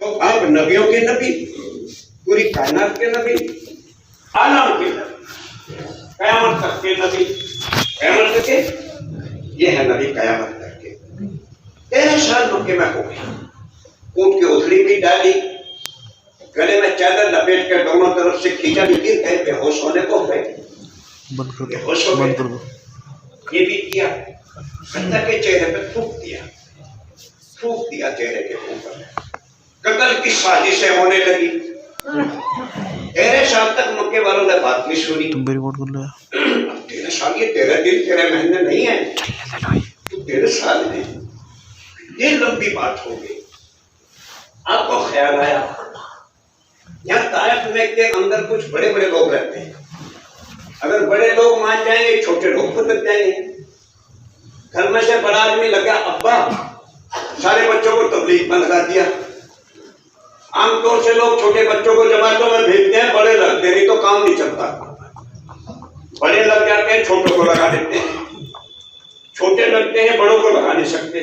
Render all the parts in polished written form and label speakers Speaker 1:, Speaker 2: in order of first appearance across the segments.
Speaker 1: तो आप नबियों के नबी, पूरी कायनात के नबी, आलम के नबी, कयामत तक के नबी, कयामत तक के, ये है नबी कयामत तक के। 13 साल मक्के में हो गए, ऊंट की उथड़ी भी डाली, गले में चादर लपेट कर दोनों तरफ से खींचा, भी गिर गए, बेहोश होने को गए, बेहोश हो गए। ये भी किया, अल्लाह के चेहरे पे थूक दिया चेहरे के ऊपर। कत्ल की साजिशें होने लगी। 13 साल तक मक्के वालों ने बात नहीं सुनी। तुम रिपोर्ट कर लो। 13 साल, ये 13 दिन 13 महीने नहीं है, तो 13 साल है, ये लंबी बात हो गई। आपको ख्याल आया यहाँ ताइफ में के अंदर कुछ बड़े बड़े लोग रहते हैं, अगर बड़े लोग मान जाएंगे छोटे लोग बदल जाएंगे। घर में से बड़ा आदमी लगा अब्बा, सारे बच्चों को तबलीग में लगा दिया। आमतौर से लोग छोटे बच्चों को जमातों में भेजते हैं, बड़े लगते नहीं तो काम नहीं चलता। बड़े लग जाते हैं, छोटों को लगा देते हैं, छोटे लगते हैं, बड़ों को लगा नहीं सकते,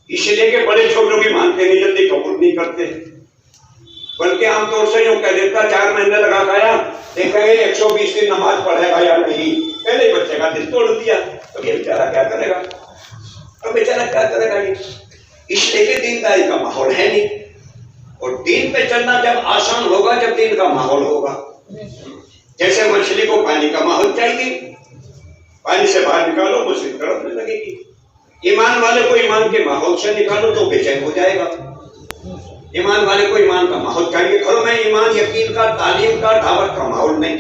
Speaker 1: इसलिए कि बड़े छोटों की मानते नहीं, जल्दी कबूल नहीं करते। बल्कि आमतौर से यूं कह देता 4 महीने लगा खाया, देखा 120 दिन नमाज पढ़ेगा या नहीं, पहले ही बच्चे का दिल तोड़ दिया, तो ये बेचारा क्या करेगा, अब बेचारा क्या करेगा ये। इसलिए कि दीनदारी का माहौल है नहीं, और दीन पे चलना जब आसान होगा जब दीन का माहौल होगा। जैसे मछली को पानी का माहौल चाहिए, पानी से बाहर निकालो वो सिर तड़पने लगेगी। ईमान वाले को ईमान के माहौल से निकालो तो बेचैन हो जाएगा। ईमान वाले को ईमान का माहौल चाहिए। घरों में ईमान, यकीन का, तालीम का, दावत का माहौल नहीं,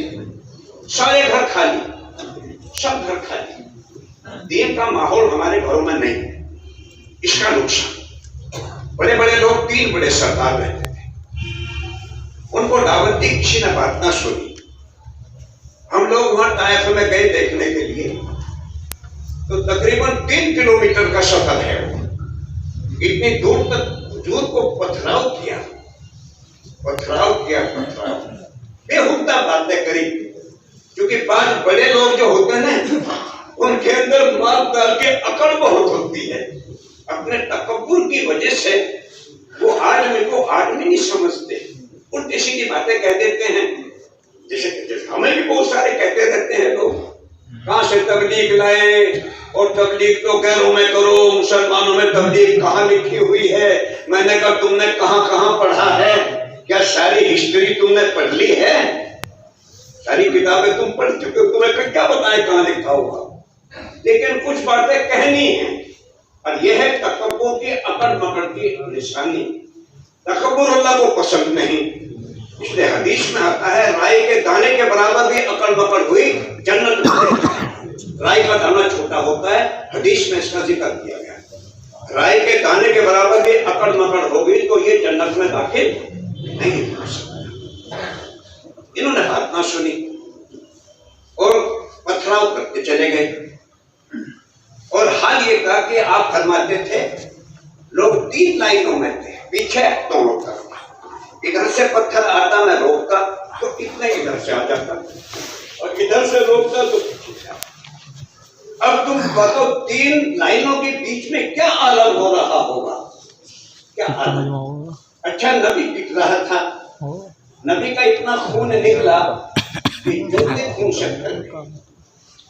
Speaker 1: सारे घर खाली, सब घर खाली। दीन का माहौल हमारे घरों में नहीं, इसका नुकसान। बड़े बड़े लोग, 3 बड़े सरदार रहते थे, उनको दावत दी, किसी ने बात ना सुनी। हम लोग वहां ताइफ में गए देखने के लिए, तो तकरीबन 3 किलोमीटर का सफर है, इतनी दूर तक हुजूर को पथराव किया, बेहुदा बातें करी। क्योंकि बाद बड़े लोग जो होते हैं ना, उनके अंदर मार डाल के अकड़ बहुत होती है, अपने तकब्बुर की वजह से वो आदमी को आदमी नहीं समझते, उल्टी सीधी बातें कह देते हैं। जैसे हमें भी बहुत सारे कहते रहते हैं लोग, कहां से तबलीग लाए, और तबलीग तो गैरों में करो, मुसलमानों में तबलीग कहाँ लिखी हुई है। मैंने कहा तुमने कहां कहां पढ़ा है, क्या सारी हिस्ट्री तुमने पढ़ ली है, सारी किताबें तुम पढ़ चुके हो, तुम्हें क्या बताएं कहां लिखा हुआ। लेकिन कुछ बातें कहनी है, और यह है तकब्बुर की, अकड़ मकड़ की निशानी। तकब्बुर अल्लाह को पसंद नहीं, इसलिए हदीस में आता है राई के दाने के बराबर भी अकड़ मकड़ हुई जन्नत में। राई का दाना छोटा होता है, हदीस में इसका जिक्र किया गया। राई के दाने के बराबर भी अकड़ मकड़ हो गई तो ये जन्नत में दाखिल नहीं हो सकता। इन्होंने बात ना सुनी और पथराव करते चले गए। और हाल ये था कि आप फरमाते थे लोग 3 लाइनों में थे, पीछे दोनों तरफ, इधर से पत्थर आता, मैं रोकता तो इतने इधर से आ जाता, और इधर से रोकता तो पीछे से आता। अब तुम बताओ 3 लाइनों के बीच में क्या आलम हो रहा होगा, क्या आलम। अच्छा, नबी पिट रहा था, नबी का इतना खून निकला कि जूते खून से भर गए,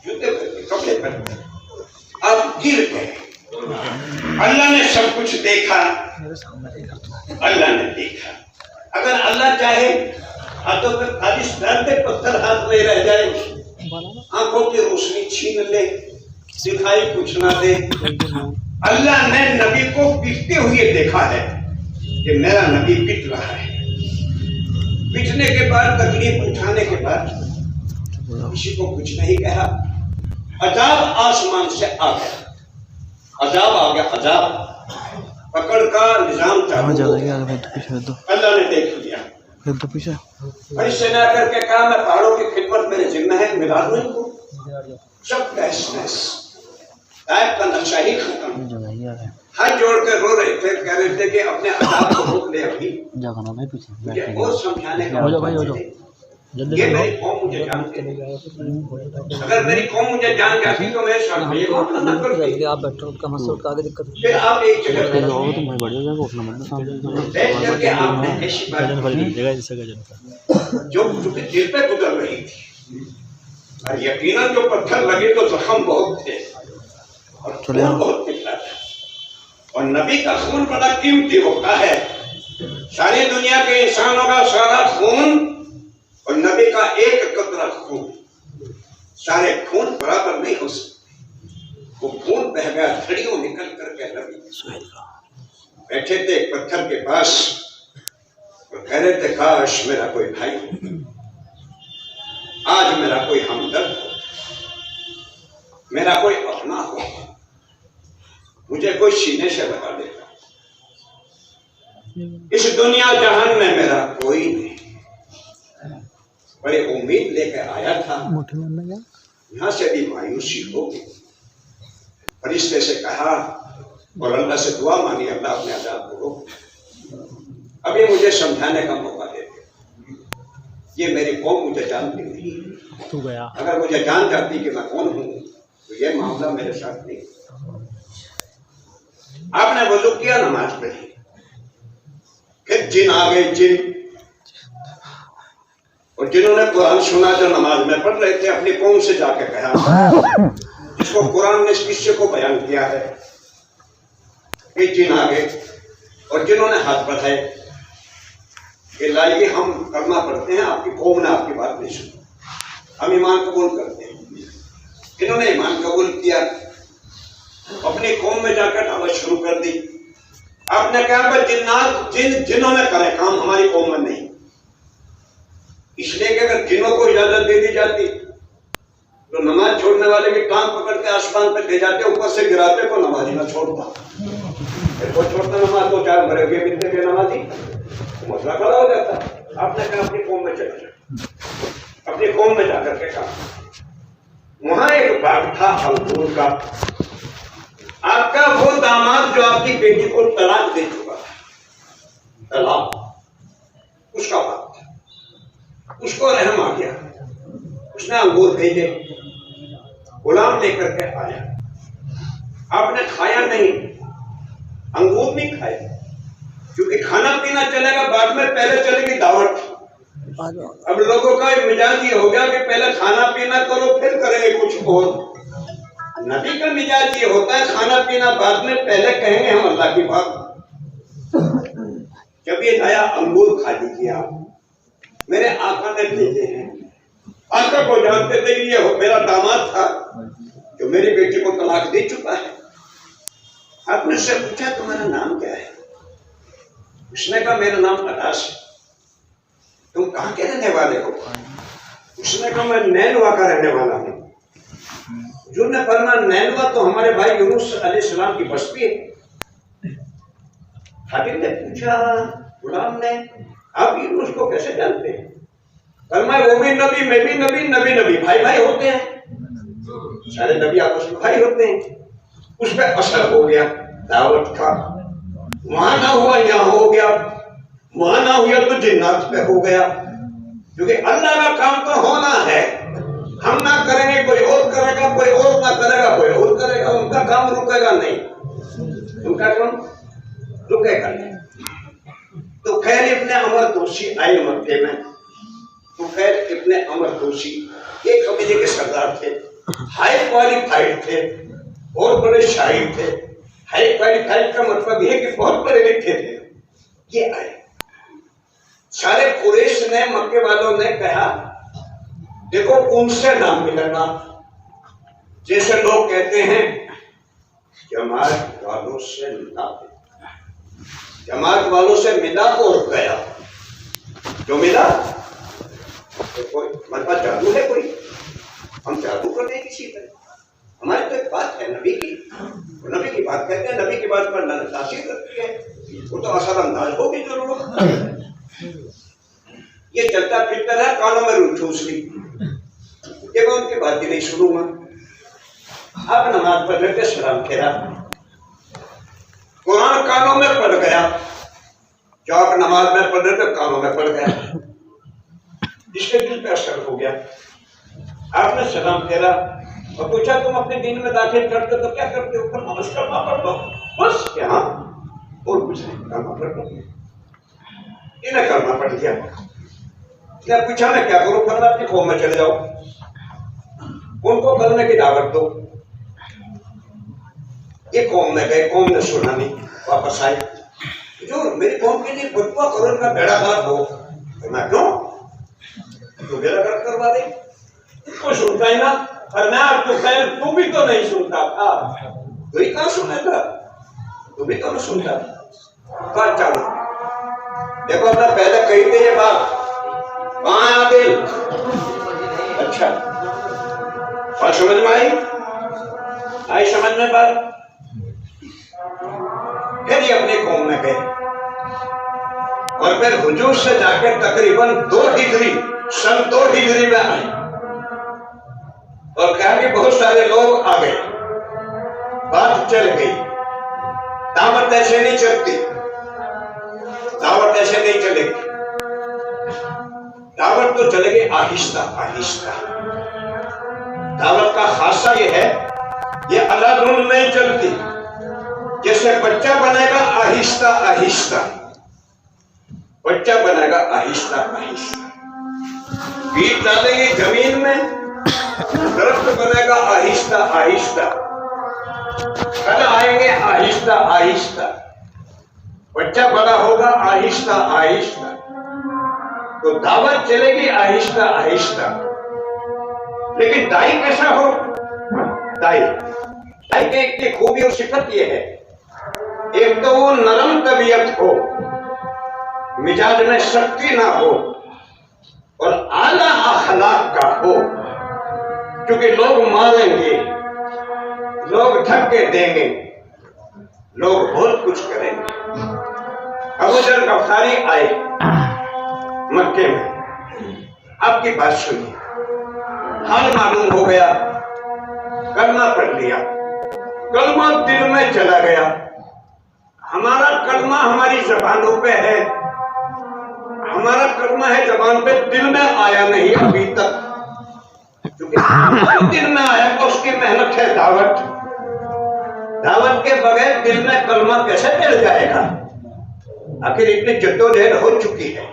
Speaker 1: जूते कपड़े भर गए, अब गिर गए। अल्लाह ने सब कुछ देखा, अल्लाह ने देखा। अगर अल्लाह चाहे तो फिर खाली दर्द पत्थर हाथ में रह जाए, आंखों की रोशनी छीन ले, दिखाई कुछ ना दे। अल्लाह ने नबी को पिटते हुए देखा है कि मेरा नबी पिट रहा है। पिटने के बाद, तकलीफ उठाने के बाद किसी को कुछ नहीं कहा। अजाब आसमान से आ गया, अजाब आ गया, अजाब पकड़ का निजाम चालू हो गया। अल्लाह ने देख लिया, फरिश्ते ने करके कहा मैं पहाड़ों की खिदमत मेरे जिम्मे है, मिला दूं इनको। सब तहस-नहस, ताइफ का नक्शा ही खत्म। हाथ जोड़ कर रो रहे थे, कह रहे थे कि अपने अजाब को रोक ले, अभी मुझे और समझाने का ये मेरी कौम मुझे जानती है। अगर मेरी कौम मुझे जान जाती तो मैं शायद ये बात ना करती।
Speaker 2: आप बैठो का मसला का आगे दिक्कत
Speaker 1: फिर आप एक जगह पे
Speaker 2: जाओगे तो मैं बढ़ जाएगा उठना मत सामने
Speaker 1: बैठ करके आपने ऐसी बात
Speaker 2: जगह जैसे का
Speaker 1: जो दिल पे गुजर रही थी, और यकीनन जो पत्थर लगे तो जख्म बहुत थे और खून बहुत निकला था। और नबी का खून बड़ा कीमती होता है। सारी दुनिया के इंसानों का सारा खून और नबी का एक कतरा खून, सारे खून बराबर नहीं हो सकते। वो खून बह गया, धड़ियों निकल करके नबी बैठे थे एक पत्थर के पास और कह रहे थे काश मेरा कोई भाई हो, आज मेरा कोई हमदर्द हो, मेरा कोई अपना हो, मुझे कोई सीने से लगा देगा। इस दुनिया जहान में मेरा कोई नहीं। बड़ी उम्मीद लेकर आया था, यहां से भी मायूसी हो गई। फरिश्ते से कहा और अल्लाह से दुआ मांगी, अल्लाह अपने अज़ाब को रोक, अभी मुझे समझाने का मौका दे दे। ये मेरी कौम मुझे जानती नहीं,
Speaker 2: तू गया
Speaker 1: अगर मुझे जान जाती कि मैं कौन हूं तो ये मामला मेरे साथ नहीं। आपने वजू किया, नमाज पढ़ी, फिर जिन आ गए, जिन और जिन्होंने कुरान सुना जो नमाज में पढ़ रहे थे, अपनी कौम से जाके कहा, जिसको कुरान ने इस किस्से को बयान किया है, कि जिन आ गए और जिन्होंने हाथ बढ़ाए कि लाइए हम कलमा पढ़ते हैं, आपकी कौम ने आपकी बात नहीं सुनी, हम ईमान कबूल करते हैं। इन्होंने ईमान कबूल किया, अपनी कौम में जाकर दावत शुरू कर दी। आपने कहा भाई जिन्नात जिन्होंने करे काम हमारी कौम में नहीं, इसलिए कि अगर जिनों को इजाजत दे दी जाती तो नमाज छोड़ने वाले की टांग पकड़ के आसमान पर ले जाते, ऊपर से गिराते को नमाजी ना छोड़ता। को छोड़ता नमाज तो चार भरे हुए मिलते के नमाजी, मसला खड़ा हो जाता। आपने कहा अपनी कौम में चले जाओ, अपनी कौम में जाकर के कहा। वहां एक बाग था अंगूर का, आपका वो दामाद जो आपकी बेटी को तलाक दे चुका था, तलाक, उसका बाग था। उसको रहम आ गया, उसने अंगूर भेजे, गुलाम लेकर के आया। आपने खाया नहीं, अंगूर नहीं खाए, क्योंकि खाना पीना चलेगा बाद में, पहले चलेगी दावत। अब लोगों का मिजाज ये हो गया कि पहले खाना पीना करो फिर करेंगे कुछ और। नबी का मिजाज ये होता है खाना पीना बाद में, पहले कहेंगे हम अल्लाह की बात। जब ये नया अंगूर खा लीजिए आप, मेरे आका ने भेजे हैं, आका को जानते थे कि ये मेरा दामाद था जो मेरी बेटी को तलाक दे चुका है। आपने उससे पूछा तुम्हारा नाम क्या है? उसने कहा मेरा नाम अदास है। तुम कहाँ के रहने वाले हो? उसने कहा मैं नैनवा का रहने वाला हूँ। जो ने फरमा नैनवा तो हमारे भाई यूनुस अलैहिस्सलाम की बस्ती है। खातिब ने पूछा गुलाम ने, आप यूनुस को कैसे जानते हैं? फरमाया वो भी नबी, मैं भी नबी, नबी नबी भाई भाई होते हैं, सारे नबी आपस में भाई होते हैं। उस पर असर हो गया दावत का, वहां ना हुआ यहाँ हो गया, वहां ना हुआ तो जिन्नात पे हो गया। क्योंकि अल्लाह का काम तो होना है, हम ना करेंगे कोई और करेगा, कोई और ना करेगा कोई और करेगा, उनका काम रुकेगा नहीं, उनका काम रुकेगा नहीं। तो खैर इब्ने अमर दोषी आए मक्के में, तो खैर इब्ने अमर दोषी एक कबीले के सरदार थे, हाई क्वालिफाइड थे और बड़े शायर थे। हाई क्वालिफाइड का मतलब यह कि बहुत पढ़े लिखे थे। ये आए, सारे कुरैश ने, मक्के वालों ने कहा देखो उनसे नाम मिलना, जैसे लोग कहते हैं जमात वालों से मिला, जमात वालों से मिला और गया। जो मिला तो कोई हमारे पास जादू है, कोई हम जादू करते हैं किसी तरह। हमारी तो एक बात है नबी की, नबी की बात कहते हैं, नबी की बात पर तासीर करती है, वो तो असर अंदाज होगी जरूर। ये चलता फिरता रहा, कानों में रूठ ठूस ली, ये मैं उनकी बात भी नहीं सुनूंगा। आप नमाज पढ़ रहे थे, सलाम फेरा, कुरान कानों में पड़ गया, जो आप नमाज में पढ़ रहे थे कानों में पड़ गया। जिसके दिल पे असर हो गया। आपने सलाम फेरा और पूछा तुम अपने दीन में दाखिल करते हो तो क्या करते हो? तो नमाज कलमा पढ़ दो बस। क्या? और कुछ नहीं, कलमा पढ़ दो। इन्हें कलमा पढ़ दिया। इसने पूछा मैं क्या करूं? फरमाया अपनी कौम में चले जाओ, उनको कलमे की दावत दो। ये कौम में गए, कौम ने सुना नहीं, वापस आए। जो मेरी कौम के लिए बदुआ करो, इनका बेड़ा गर्क हो। तो मैं क्यों? तो बेड़ा गर्क करवा दे। कोई सुनता ही ना। और मैं आपको खैर तू भी तो नहीं सुनता था। तू ही कहाँ सुनेगा? तू भी तो नहीं सुनता। बात चलो देखो, अपना पहले कही थी ये बात, कहाँ है आदिल? अच्छा, और समझ में आई समझ में बात। फिर ये अपने कौम में गए और फिर हुजूर से जाकर तकरीबन 2 हिजरी सन 2 हिजरी में आए और कहा कि बहुत सारे लोग आ गए, बात चल गई। दावत ऐसे नहीं चलती, दावत ऐसे नहीं चलेगी। दावत तो चलेगी आहिस्ता आहिस्ता। दावत का खासा ये है, ये अलादुल नहीं चलती। जैसे बच्चा बनेगा आहिस्ता आहिस्ता, बच्चा बनेगा आहिस्ता आहिस्ता। बीज डालेंगे जमीन में, दरख्त बनेगा आहिस्ता आहिस्ता, फल आएंगे आहिस्ता आहिस्ता, बच्चा बड़ा होगा आहिस्ता आहिस्ता। तो दावत चलेगी आहिस्ता आहिस्ता। लेकिन दाई कैसा हो? दाई की खूबी और सिफत यह है, एक तो वो नरम तबीयत हो, मिजाज में शक्ति ना हो, और आला अखलाक का हो। क्योंकि लोग मारेंगे, लोग धक्के देंगे, लोग बहुत कुछ करेंगे। अबू जर गफारी आए मक्के में, आपकी बात सुनिए, हाल मालूम हो गया, कलमा पढ़ लिया, कलमा दिल में चला गया। हमारा कलमा हमारी जबानों पे है, हमारा कलमा है जबान पे, दिल में आया नहीं अभी तक। क्योंकि दिल में आया तो उसकी मेहनत है दावत। दावत के बगैर दिल में कलमा कैसे मिल जाएगा? आखिर इतनी जद्दोजहद हो चुकी है,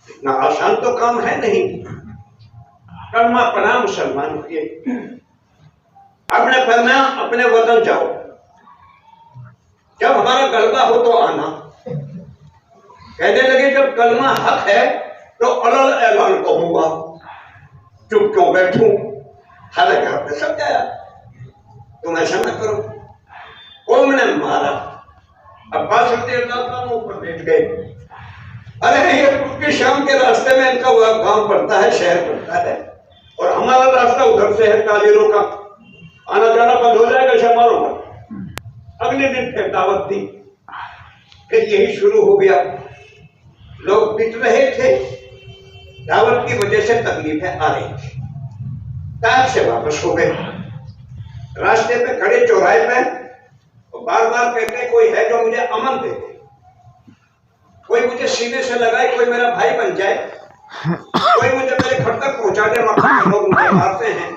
Speaker 1: इतना आसान तो काम है नहीं। कलमा पढ़ा, मुसलमान हुए। आपने फरमाया अपने वतन जाओ, जब हमारा गलबा हो तो आना। कहने लगे जब कलमा हक है तो अलल ऐलान कहूंगा, चुप क्यों बैठूं? हालांकि आपने समझाया तुम ऐसा न करो। कौम ने मारा, अब्बास रज़ियल्लाहु ऊपर बैठ गए। अरे ये तुर्की शाम के रास्ते में इनका वह गांव पड़ता है, शहर पड़ता है, और हमारा रास्ता उधर से है, ताजिरों का आना जाना बंद हो जाएगा शमारों का। अगले दिन फिर दावत दी, फिर यही शुरू हो गया। लोग पिट रहे थे, दावत की वजह से तकलीफें आ रही थी। तार से वापस हो गए, रास्ते पे खड़े चौराहे पे, और बार बार कहते कोई है जो मुझे अमन दे दे, कोई मुझे सीने से लगाए, कोई मेरा भाई बन जाए, कोई मुझे मेरे घर तक पहुंचा दे। मक्का के लोग मुझे मारते हैं,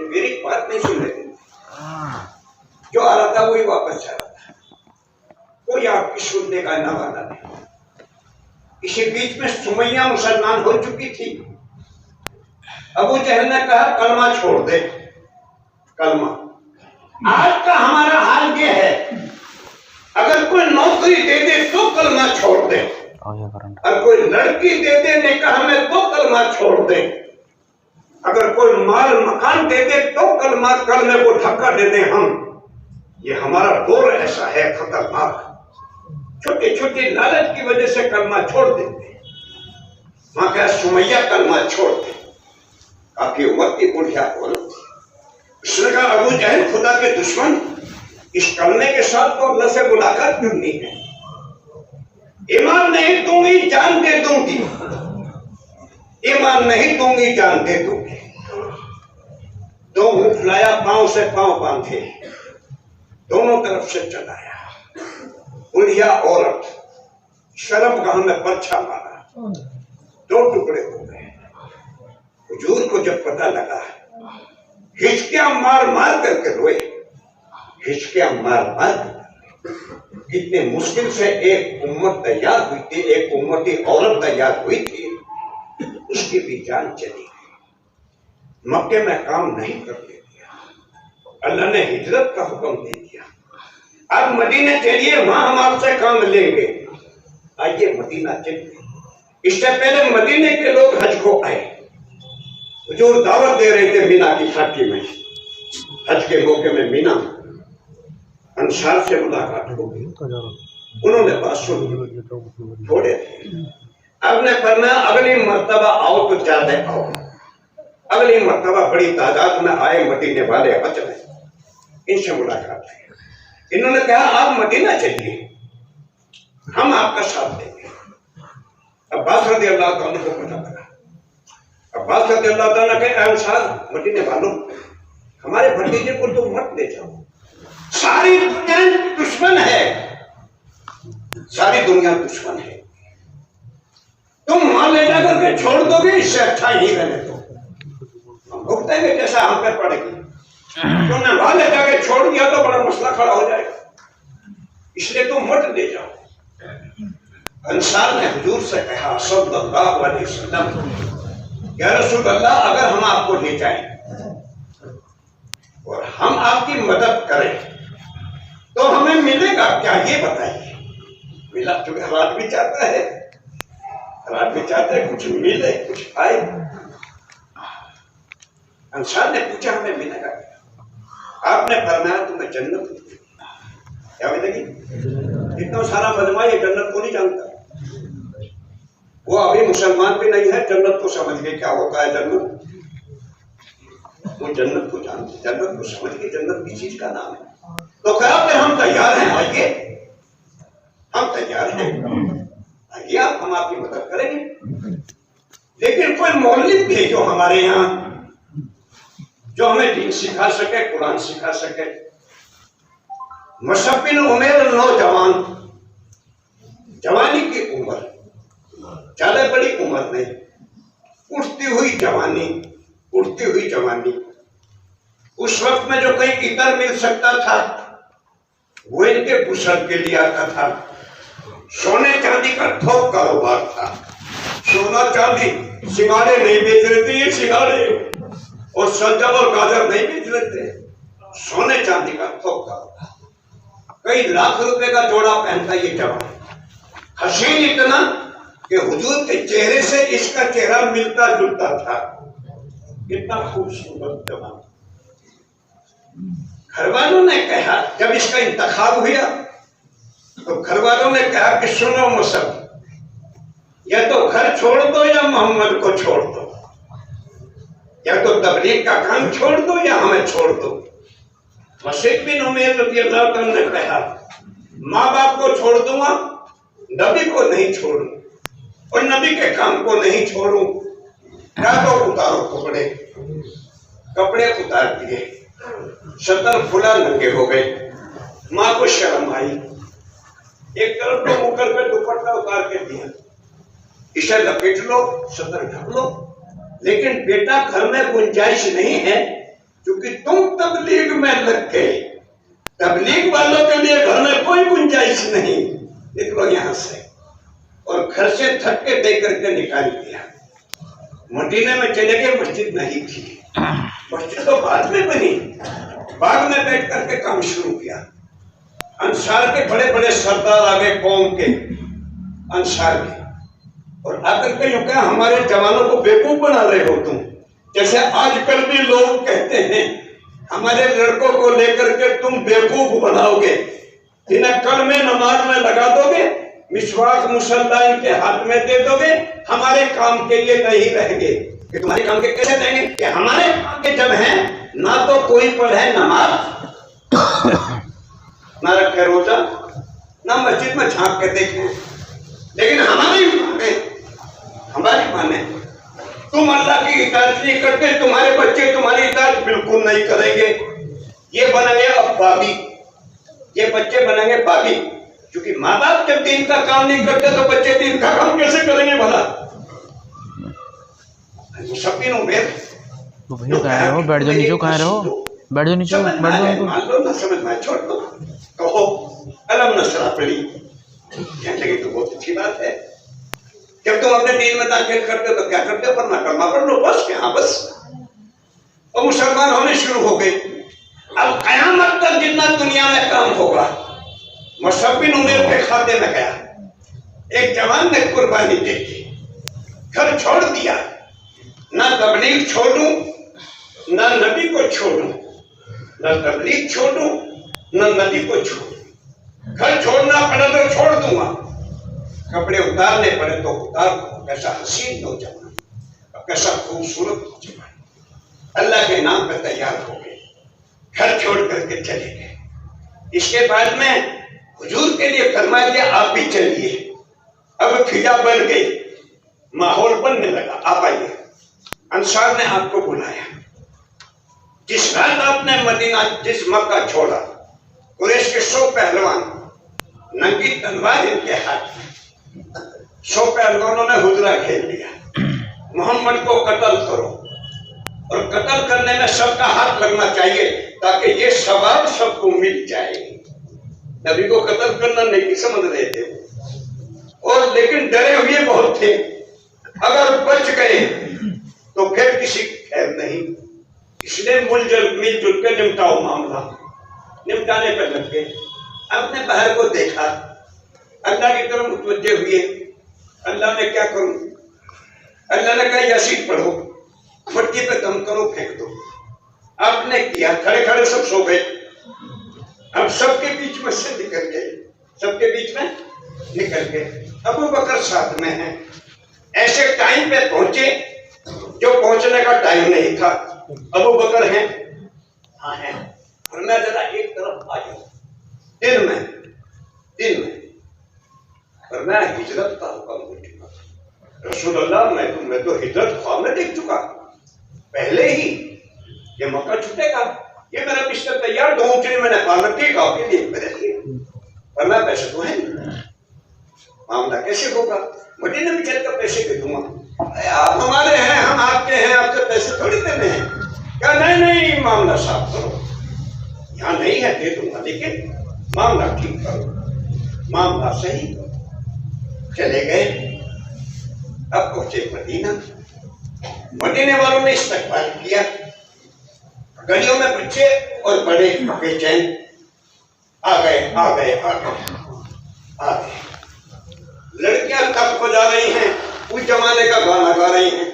Speaker 1: मेरी बात नहीं सुन रहे। जो आ रहा था वही वापस जा रहा था, कोई आपकी सुनने का ना वाला नहीं। इसी बीच में सुमैया मुसलमान हो चुकी थी। अबू जहल ने कहा कलमा छोड़ दे, कलमा। आज का हमारा हाल ये है, अगर कोई नौकरी दे दे तो कलमा छोड़ दे, और कोई लड़की दे दे निकाह में तो कलमा छोड़ दे, अगर कोई माल मकान दे दे तो कलमा करने को धक्का दे दे हम। ये हमारा दौर ऐसा है खतरनाक। छोटी छोटी लालच की वजह से कलमा छोड़ देते। वहां क्या सुमैया कलमा छोड़ दे, आपकी उम्र की बुढ़िया औरत थी। उसने कहा अबू जहल खुदा के दुश्मन, इस कलमे के साथ तो अल्लाह से मुलाकात करनी है। ईमान नहीं दूंगी जान दे दूंगी, ईमान नहीं दूंगी जान दे दूंगी। 2 घूंट लाया, पांव से पांव बांधे, दोनों तरफ से चलाया। बुढ़िया औरत शर्मगाह में पर्चा मारा, दो टुकड़े हो गए। हुजूर को जब पता लगा, हिचकियां मार मार करके रोए, हिचकियां मार मार कितने मुश्किल से एक उम्मत तैयार हुई थी, एक उम्मती औरत तैयार हुई थी, उसकी भी जान चली गई। मक्के में काम नहीं करने दिया, अल्लाह ने हिजरत का हुक्म दे दिया। अब मदीने चलिए, वहां हम आपसे काम लेंगे। आइए मदीना चलिए। इससे पहले मदीने के लोग हज को आए, हुजूर दावत दे रहे थे मीना की घाटी में। हज के मौके में मीना अंसार से मुलाकात हो गई, उन्होंने बात सुनी, थोड़े थे। अब ने फरमाया अगली मर्तबा आओ तो ज्यादा आओ। अगली मर्तबा बड़ी तादाद में आए मदीने वाले हज में, इनसे मुलाकात हुई। इन्होंने कहा आप मदीना चलिए, हम आपका साथ देंगे। अब्बास रज़ी अल्लाह तआला को पता लगा। अब्बास रज़ी अल्लाह तआला के अंसार मदीने वालों, हमारे भतीजे को तो मत ले जाओ, सारी दुनिया दुश्मन है, सारी दुनिया दुश्मन है। तुम वहां ले जाकर के छोड़ दोगे, इससे अच्छा ही रहने दो, हम भुगतेंगे जैसा हम पे पड़ेगी। तुमने वहां ले जाकर छोड़ दिया तो बड़ा मसला खड़ा हो जाएगा, इसलिए तुम मत ले जाओ। अंसार ने हुजूर से कहा सल्लल्लाहु अलैहि वसल्लम, या रसूल अल्लाह, अगर हम आपको ले जाएं और हम आपकी मदद करें तो हमें मिलेगा क्या, ये बताइए। मिला तो हर आदमी चाहता है, हर आदमी चाहता है कुछ मिले, कुछ आए। अंसार ने पूछा हमें मिलेगा क्या? आपने फरमाया तुम्हें जन्नत मिलेगी। क्या मिलेगी? इतना सारा मजमा ये जन्नत को नहीं जानता, वो अभी मुसलमान भी नहीं है, जन्नत को समझ गए क्या होता है जन्नत। वो जन्नत को जानते, जन्नत को समझ के, जन्नत किस चीज का नाम है। तो कहा फिर हम तैयार हैं, आइए, हम तैयार हैं, आइए, आप हम आपकी मदद करेंगे। लेकिन कोई मौलवी भेजो हमारे यहाँ जो हमें दीन सिखा सके, कुरान सिखा सके। मुसअब बिन उमैर नौजवान, जवानी की उम्र, ज्यादा बड़ी उम्र नहीं, उठती हुई जवानी, उठती हुई जवानी। उस वक्त में जो कहीं इतर मिल सकता था वो इनके गुसल के लिए आता था। सोने चांदी का थोक कारोबार था, सोना चांदी, सिंगारे नहीं बेच रहे थे ये सिंगारे, और सज्जब और गाजर नहीं बेच रहे थे, सोने चांदी का थोक कारोबार। कई लाख रुपए का जोड़ा पहनता ये जवान, हसीन इतना कि हुजूर के चेहरे से इसका चेहरा मिलता जुलता था, कितना खूबसूरत जवान। घर वालों ने कहा, जब इसका इंतखाब हुआ तो घर वालों ने कहा कि सुनो मुसअब, या तो घर छोड़ दो या मोहम्मद को छोड़ दो, या तो तबलीग का काम छोड़ दो या हमें छोड़ दो। मुसअब बिन उमैर रज़ी अल्लाह तआला ने कहा, माँ बाप को छोड़ दूंगा, नबी को नहीं छोड़ू, और नबी के काम को नहीं छोड़ू। क्या तो उतारो कपड़े, कपड़े उतार दिए, सतर फुला नंगे हो गए। माँ को शर्म आई, एक तरफ तो मुकर पे दुपट्टा उतार के दिया, इसे लपेट लो, सतर ढक लो, लेकिन बेटा घर में गुंजाइश नहीं है, क्योंकि तुम तबलीग में लग गए, तबलीग वालों के लिए घर में कोई गुंजाइश नहीं, निकलो यहां से। और घर से धक्के दे करके निकाल दिया। मदीने में चले गए, मस्जिद नहीं थी, मस्जिद तो बाद में बनी, बाद में बैठ करके काम शुरू किया। अंसार के बड़े बड़े सरदार आ गए, कौम के अंसार के, और आकर के यूं कहा, हमारे जवानों को बेवकूफ बना रहे हो तुम। जैसे आजकल भी लोग कहते हैं हमारे लड़कों को लेकर के तुम बेवकूफ बनाओगे, इन्हें कलमे नमाज में लगा दोगे, मिसवाक मुसल्ला इनके हाथ में दे दोगे, हमारे काम के लिए नहीं रहेंगे। कि तुम्हारे काम के कैसे देंगे? कि हमारे काम के जब हैं, ना तो कोई पढ़े नमाज, ना रखे रोजा, ना मस्जिद में झांक के देखे, लेकिन हमारी माने तुम अल्लाह की इताअत नहीं करते, तुम्हारे बच्चे तुम्हारी इताअत बिल्कुल नहीं करेंगे। ये बनेंगे अब बागी, ये बच्चे बनेंगे बागी, क्योंकि माँ बाप जब दीन का काम नहीं करते तो बच्चे दीन का काम कैसे करेंगे भला? मुशब्बिन उमेर
Speaker 2: तो भैया कहाँ रहो, बैठ जाओ नीचे, कहाँ रहो, बैठ जाओ नीचे, बैठ जाओ।
Speaker 1: मान लो ना समझ में छोड़ दो, कहो अलम नशरा पढ़ी, कहने लगे तो बहुत अच्छी बात है। जब तुम अपने दीन में दाखिल करते हो तो क्या करते हो, पढ़ना कलमा पढ़ लो बस, क्या बस। और मुसलमान होने शुरू हो गए। अब कयामत तक जितना दुनिया में काम होगा, मुशब्बिन उमेर के खाते में गया। एक जवान ने कुर्बानी दे दी, घर छोड़ दिया, ना तबलीग छोड़ूं ना नबी को छोड़ूं, ना तबलीग छोड़ूं ना नबी को छोड़ूं। घर छोड़ना पड़ा तो छोड़ दूंगा, कपड़े उतारने पड़े तो उतार दूंगा। कैसा हसीन नौजवान, कैसा खूबसूरत नौजवान, अल्लाह के नाम पर तैयार हो गए, घर छोड़ करके चले गए। इसके बाद में हुजूर के लिए फरमाया दिया आप भी चलिए। अब फिजा बन गई, माहौल बनने लगा, आप आइए। अंसार ने आपको बुलाया। जिस रात आपने मदीना, जिस मक्का छोड़ा, कुरैश के 100 पहलवान, नंगी तलवार इनके हाथ में, 100 पहलवानों ने हुजरा खेल लिया, मोहम्मद को कत्ल करो। और कत्ल करने में सबका हाथ लगना चाहिए ताकि ये सवाब सबको मिल जाए। नबी को कत्ल करना नहीं समझ रहे थे, और लेकिन डरे हुए बहुत थे, अगर बच गए तो फिर किसी खैर नहीं। इसलिए मिलजुल कर निपटाओ मामला, निपटाने पर लग गए। अपने बाहर को देखा, अल्लाह की तरफ मुतवज्जे हुए। अल्लाह ने क्या करूं, अल्लाह ने कहा यासीन पढ़ो, मट्टी पे दम करो, फेंक दो। आपने किया, खड़े खड़े सब सो गए। अब सबके बीच में से निकल गए, सबके बीच में निकल गए। अबू बकर साथ में है, ऐसे टाइम पे पहुंचे जो पहुंचने का टाइम नहीं था। अबू बकर हैं, हाँ हैं, और मैं जरा एक तरफ आ जाऊं दिन में और मैं हिजरत का हुक्म हो चुका। रसूलुल्लाह मैं तो हिजरत ख्वाब में देख चुका पहले ही, ये मौका छूटेगा। ये मेरा बिस्तर तैयार, 2 ऊँटनी मैंने पाल रखी आपके लिए, मेरे लिए, और मैं पैसे तो है नहीं, मामला कैसे होगा? मदीने में चलकर पैसे दे दूंगा। आप हमारे हैं, हम आपके हैं, आपसे पैसे थोड़ी देने हैं। क्या नहीं, मामला साफ करो, यहाँ नहीं है दे दूंगा, लेकिन मामला ठीक करो, मामला सही करो। चले गए। अब पहुंचे मदीना, मदीने वालों ने इस्तकबाल किया। गलियों में बच्चे और बड़े बेचैन आ गए। लड़कियां तब बजा रही हैं, उस जमाने का गाना गा रही हैं,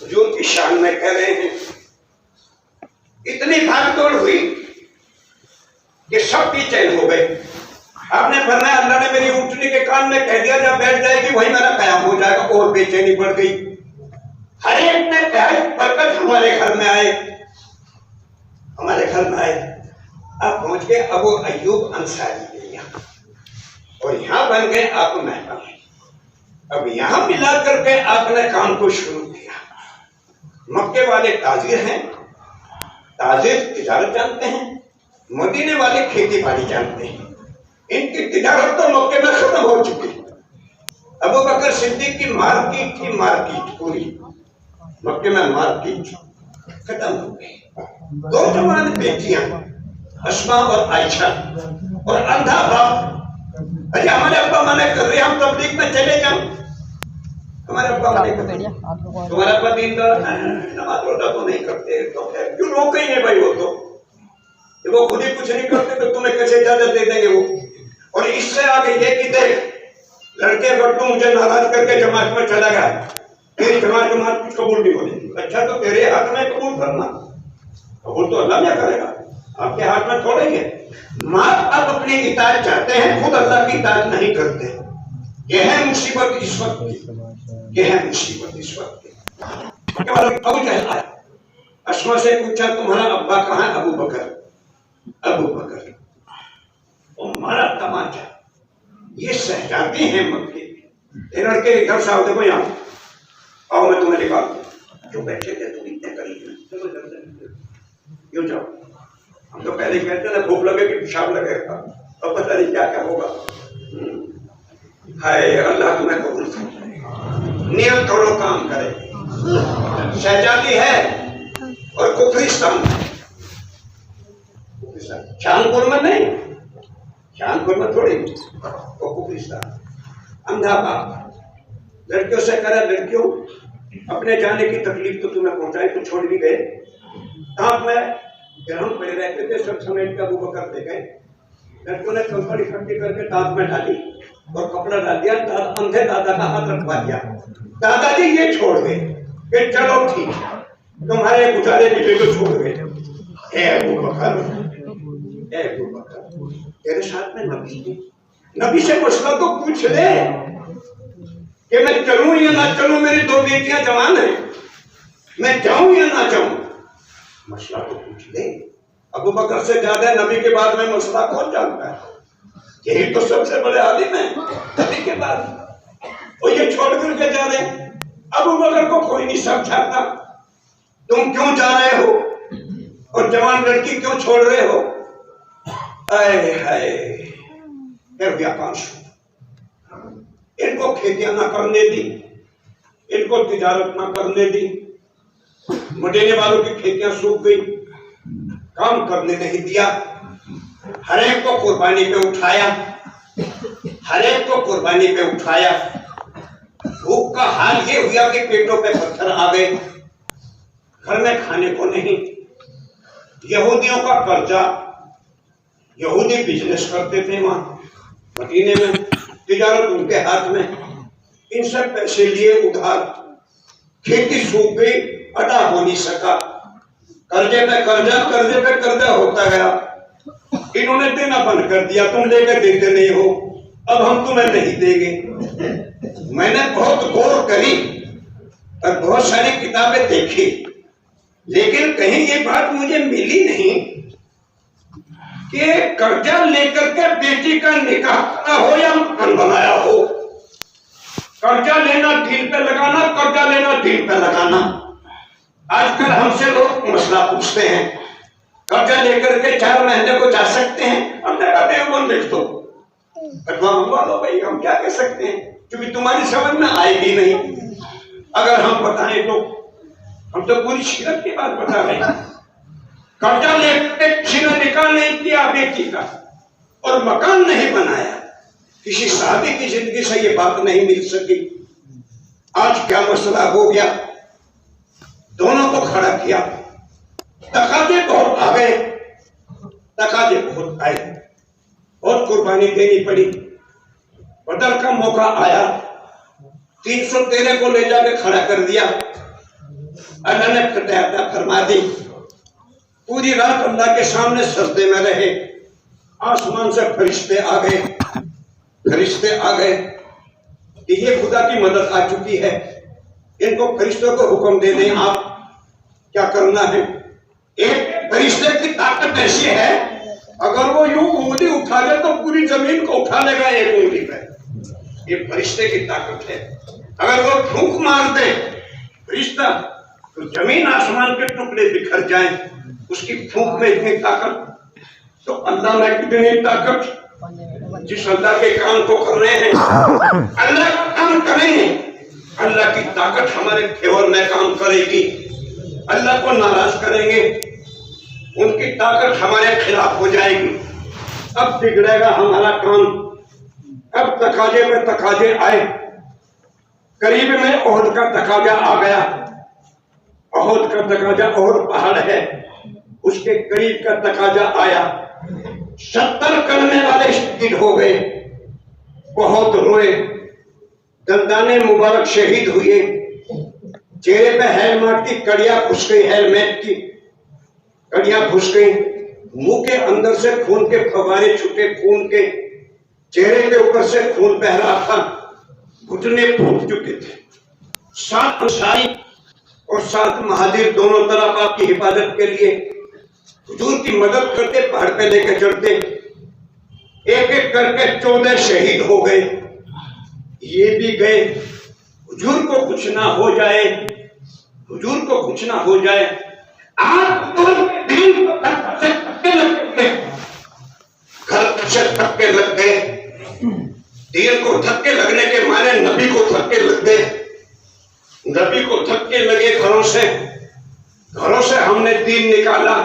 Speaker 1: हुजूर की शान में कह रहे हैं। इतनी भागदौड़ हुई कि सब बेचैन हो गए। आपने फरमाया अल्लाह ने मेरी ऊँटनी के कान में कह दिया जब बैठ जाएगी वही मेरा कयाम हो जाएगा। और बेचैनी बढ़ गई। हर एक ने कहा बरकत हमारे घर में आए। अब पहुंच गए अबू अय्यूब अंसारी के यहाँ, और यहाँ बन गए आप मेहमान। अब यहाँ मिला करके आपने काम को शुरू किया। मक्के वाले ताजिर हैं, ताजिर तिजारत जानते हैं, मदीने वाले खेती बाड़ी जानते हैं। इनकी तिजारत तो मक्के में खत्म हो चुकी। अबू बकर सिद्दीक की मार्केट पूरी मक्के में मार्केट खत्म हो गई। 2 जवान बेटियां अस्मा और आयशा और अंधा बाप। अरे हमारे अब्बा मना कर रहे, हम तबलीग में चले जाओ। हमारे अब्बा मना कर रहे, तुम्हारा अब्बा दीनदार नमाज रोजा तो नहीं करते, तो क्यों रोकेंगे भाई? वो खुद ही कुछ नहीं करते तो तुम्हें कैसे इजाजत दे देंगे वो? और इससे आगे ये कि देख लड़के अगर तू मुझे नाराज करके जमात में चला गया, तेरी जमात कुछ कबूल नहीं होगी। अच्छा तो तेरे हाथ में कबूल करना, कबूल तो अल्लाह क्या करेगा, आपके हाथ में थोड़े ही है। माँ अब अपनी इताअत चाहते हैं, खुद अल्लाह की इताअत नहीं करते। यह है मुसीबत इस वक्त की, यह है मुसीबत इस वक्त की। अबू जहल आया, अस्मा से पूछा तुम्हारा अब्बा कहाँ है? अबू बकर और मारा तमाचा। ये सहजादी हैं मक्के के। लड़के इधर से आओ, देखो यहाँ आओ, मैं तुम्हें निकाल दूं। जो बैठे थे तुम इतने करीब, चलो क्यों जाओ? हम तो पहले कहते थे भूख लगे कि पेशाब लगेगा, अब पता नहीं क्या क्या होगा। हाय अल्लाह तुम्हें कबूल करे, नियत करो काम करे। शहजादी है और कुफरिस्तान है। शानपुर में नहीं, शानपुर में थोड़ी, वो कुफरिस्तान अंधा बाप लड़कियों से करा, लड़कियों अपने जाने की तकलीफ तो तुम्हें पहुंचाई तो छोड़ भी गए। ताप में ग्रहण पड़े रहते थे, सब समेट का वो करते गए। लड़कियों ने कंकड़ इकट्ठी करके दांत में डाली और कपड़ा डाल दिया, अंधे दादा का हाथ रखवा दिया। दादाजी ये छोड़ गए कि चलो ठीक है, तुम्हारे गुजारे बेटे को छोड़ गए। तेरे साथ में नबी से मसला तो पूछ ले कि मैं चलूं या ना चलूं, मेरी 2 बेटियां जवान हैं, मैं जाऊं या ना जाऊं, मसला तो पूछ ले। अबू बकर से ज्यादा नबी के बाद में मसला कौन जानता है? यही तो सबसे बड़े आलिम है नबी के बाद। और ये छोड़ करके जा रहे, अबू बकर को कोई नहीं समझाता तुम क्यों जा रहे हो और जवान लड़की क्यों छोड़ रहे हो। आए हाय, इनको खेतियां ना करने दी, इनको तिजारत ना करने दी। मदीने वालों की खेतियां सूख गई, काम करने नहीं दिया, हर एक को कुर्बानी पे उठाया, हर एक को कुर्बानी पे उठाया। भूख का हाल ये हुआ कि पेटों पे पत्थर आ गए, घर में खाने को नहीं। यहूदियों का कर्जा, यहूदी बिजनेस करते थे वहां मदीने में, तिजारत उनके हाथ में, इन सब पैसे लिए उधार, खेती सूख गई, अदा हो नहीं सका, कर्जे पे कर्जा, कर्जे पे कर्जा होता गया। इन्होंने देना बंद कर दिया, तुम लेकर देते नहीं हो, अब हम तुम्हें नहीं देंगे। मैंने बहुत गौर करी और बहुत सारी किताबें देखी, लेकिन कहीं ये बात मुझे मिली नहीं कि कर्जा लेकर के बेटी का निकाह करना हो या मकान बनाया हो। कर्जा लेना दिल पे लगाना, कर्जा लेना दिल पे लगाना। आजकल हमसे लोग मसला पूछते हैं, कर्जा लेकर के 4 महीने को जा सकते हैं? हमने कहा देवबंद लिख दो, फतवा मंगवा लो भाई, हम क्या कह सकते हैं, क्योंकि तुम्हारी समझ में आएगी नहीं। अगर हम बताएं तो हम तो पूरी सीरत की बात बता रहे हैं। कर्जा लेकर किसी ने निकाह नहीं किया बेटी का और मकान नहीं बनाया, किसी साहबी की जिंदगी से ये बात नहीं मिल सकी। आज क्या मसला हो गया, दोनों को खड़ा किया, तकाजे बहुत आ गए, तकाजे बहुत आए, बहुत कुर्बानी देनी पड़ी। बदल का मौका आया, 313 को ले जाके खड़ा कर दिया, अल्लाह ने फतह फरमा दी। पूरी रात अल्लाह के सामने सजदे में रहे, आसमान से फरिश्ते आ गए, फरिश्ते आ गए कि ये खुदा की मदद आ चुकी है, इनको फरिश्तों को हुक्म दे दें आप क्या करना है। एक फरिश्ते की ताकत ऐसी है, अगर वो यूं उंगली उठा ले तो पूरी जमीन को उठा लेगा एक उंगली पे, ये फरिश्ते की ताकत है। अगर वो फूंक मार दे फरिश्ता तो जमीन आसमान के टुकड़े बिखर जाएं, उसकी फूंक में इतनी ताकत, तो अल्लाह में कितनी ताकत। जिस अल्लाह के काम को कर रहे हैं, अल्लाह का काम करेंगे, अल्लाह की ताकत हमारे फेवर में काम करेगी। अल्लाह को नाराज करेंगे, उनकी ताकत हमारे खिलाफ हो जाएगी। अब बिगड़ेगा हमारा काम। अब तकाजे में तकाजे आए, करीब में ओहद का तकाजा आ गया। ओहद का तकाजा और पहाड़ है, उसके करीब का तकाजा आया। 70 कलमे वाले शहीद हो गए, बहुत रोए, दंदाने मुबारक शहीद हुए, चेहरे पे हेलमेट की कड़ियां घुस गई, हेलमेट की कड़ियां घुस गई, मुंह के अंदर से खून के फवारे छूटे, खून के, चेहरे के ऊपर से खून बह रहा था, घुटने फूट चुके थे। 7 अंसारी और 7 महाजिर दोनों तरफ आपकी हिफाजत के लिए हुजूर की मदद करते, पहाड़ पे लेकर चढ़ते। एक एक करके 14 शहीद हो गए, ये भी गए। हुजूर को कुछ ना हो जाए, हुजूर को कुछ ना हो जाए। आप दिन को धक्के लग गए, घर से धक्के लग गए, दीन को धक्के लगने के मारे नबी को धक्के लग गए। नबी को धक्के लगे घरों से हमने दीन निकाला,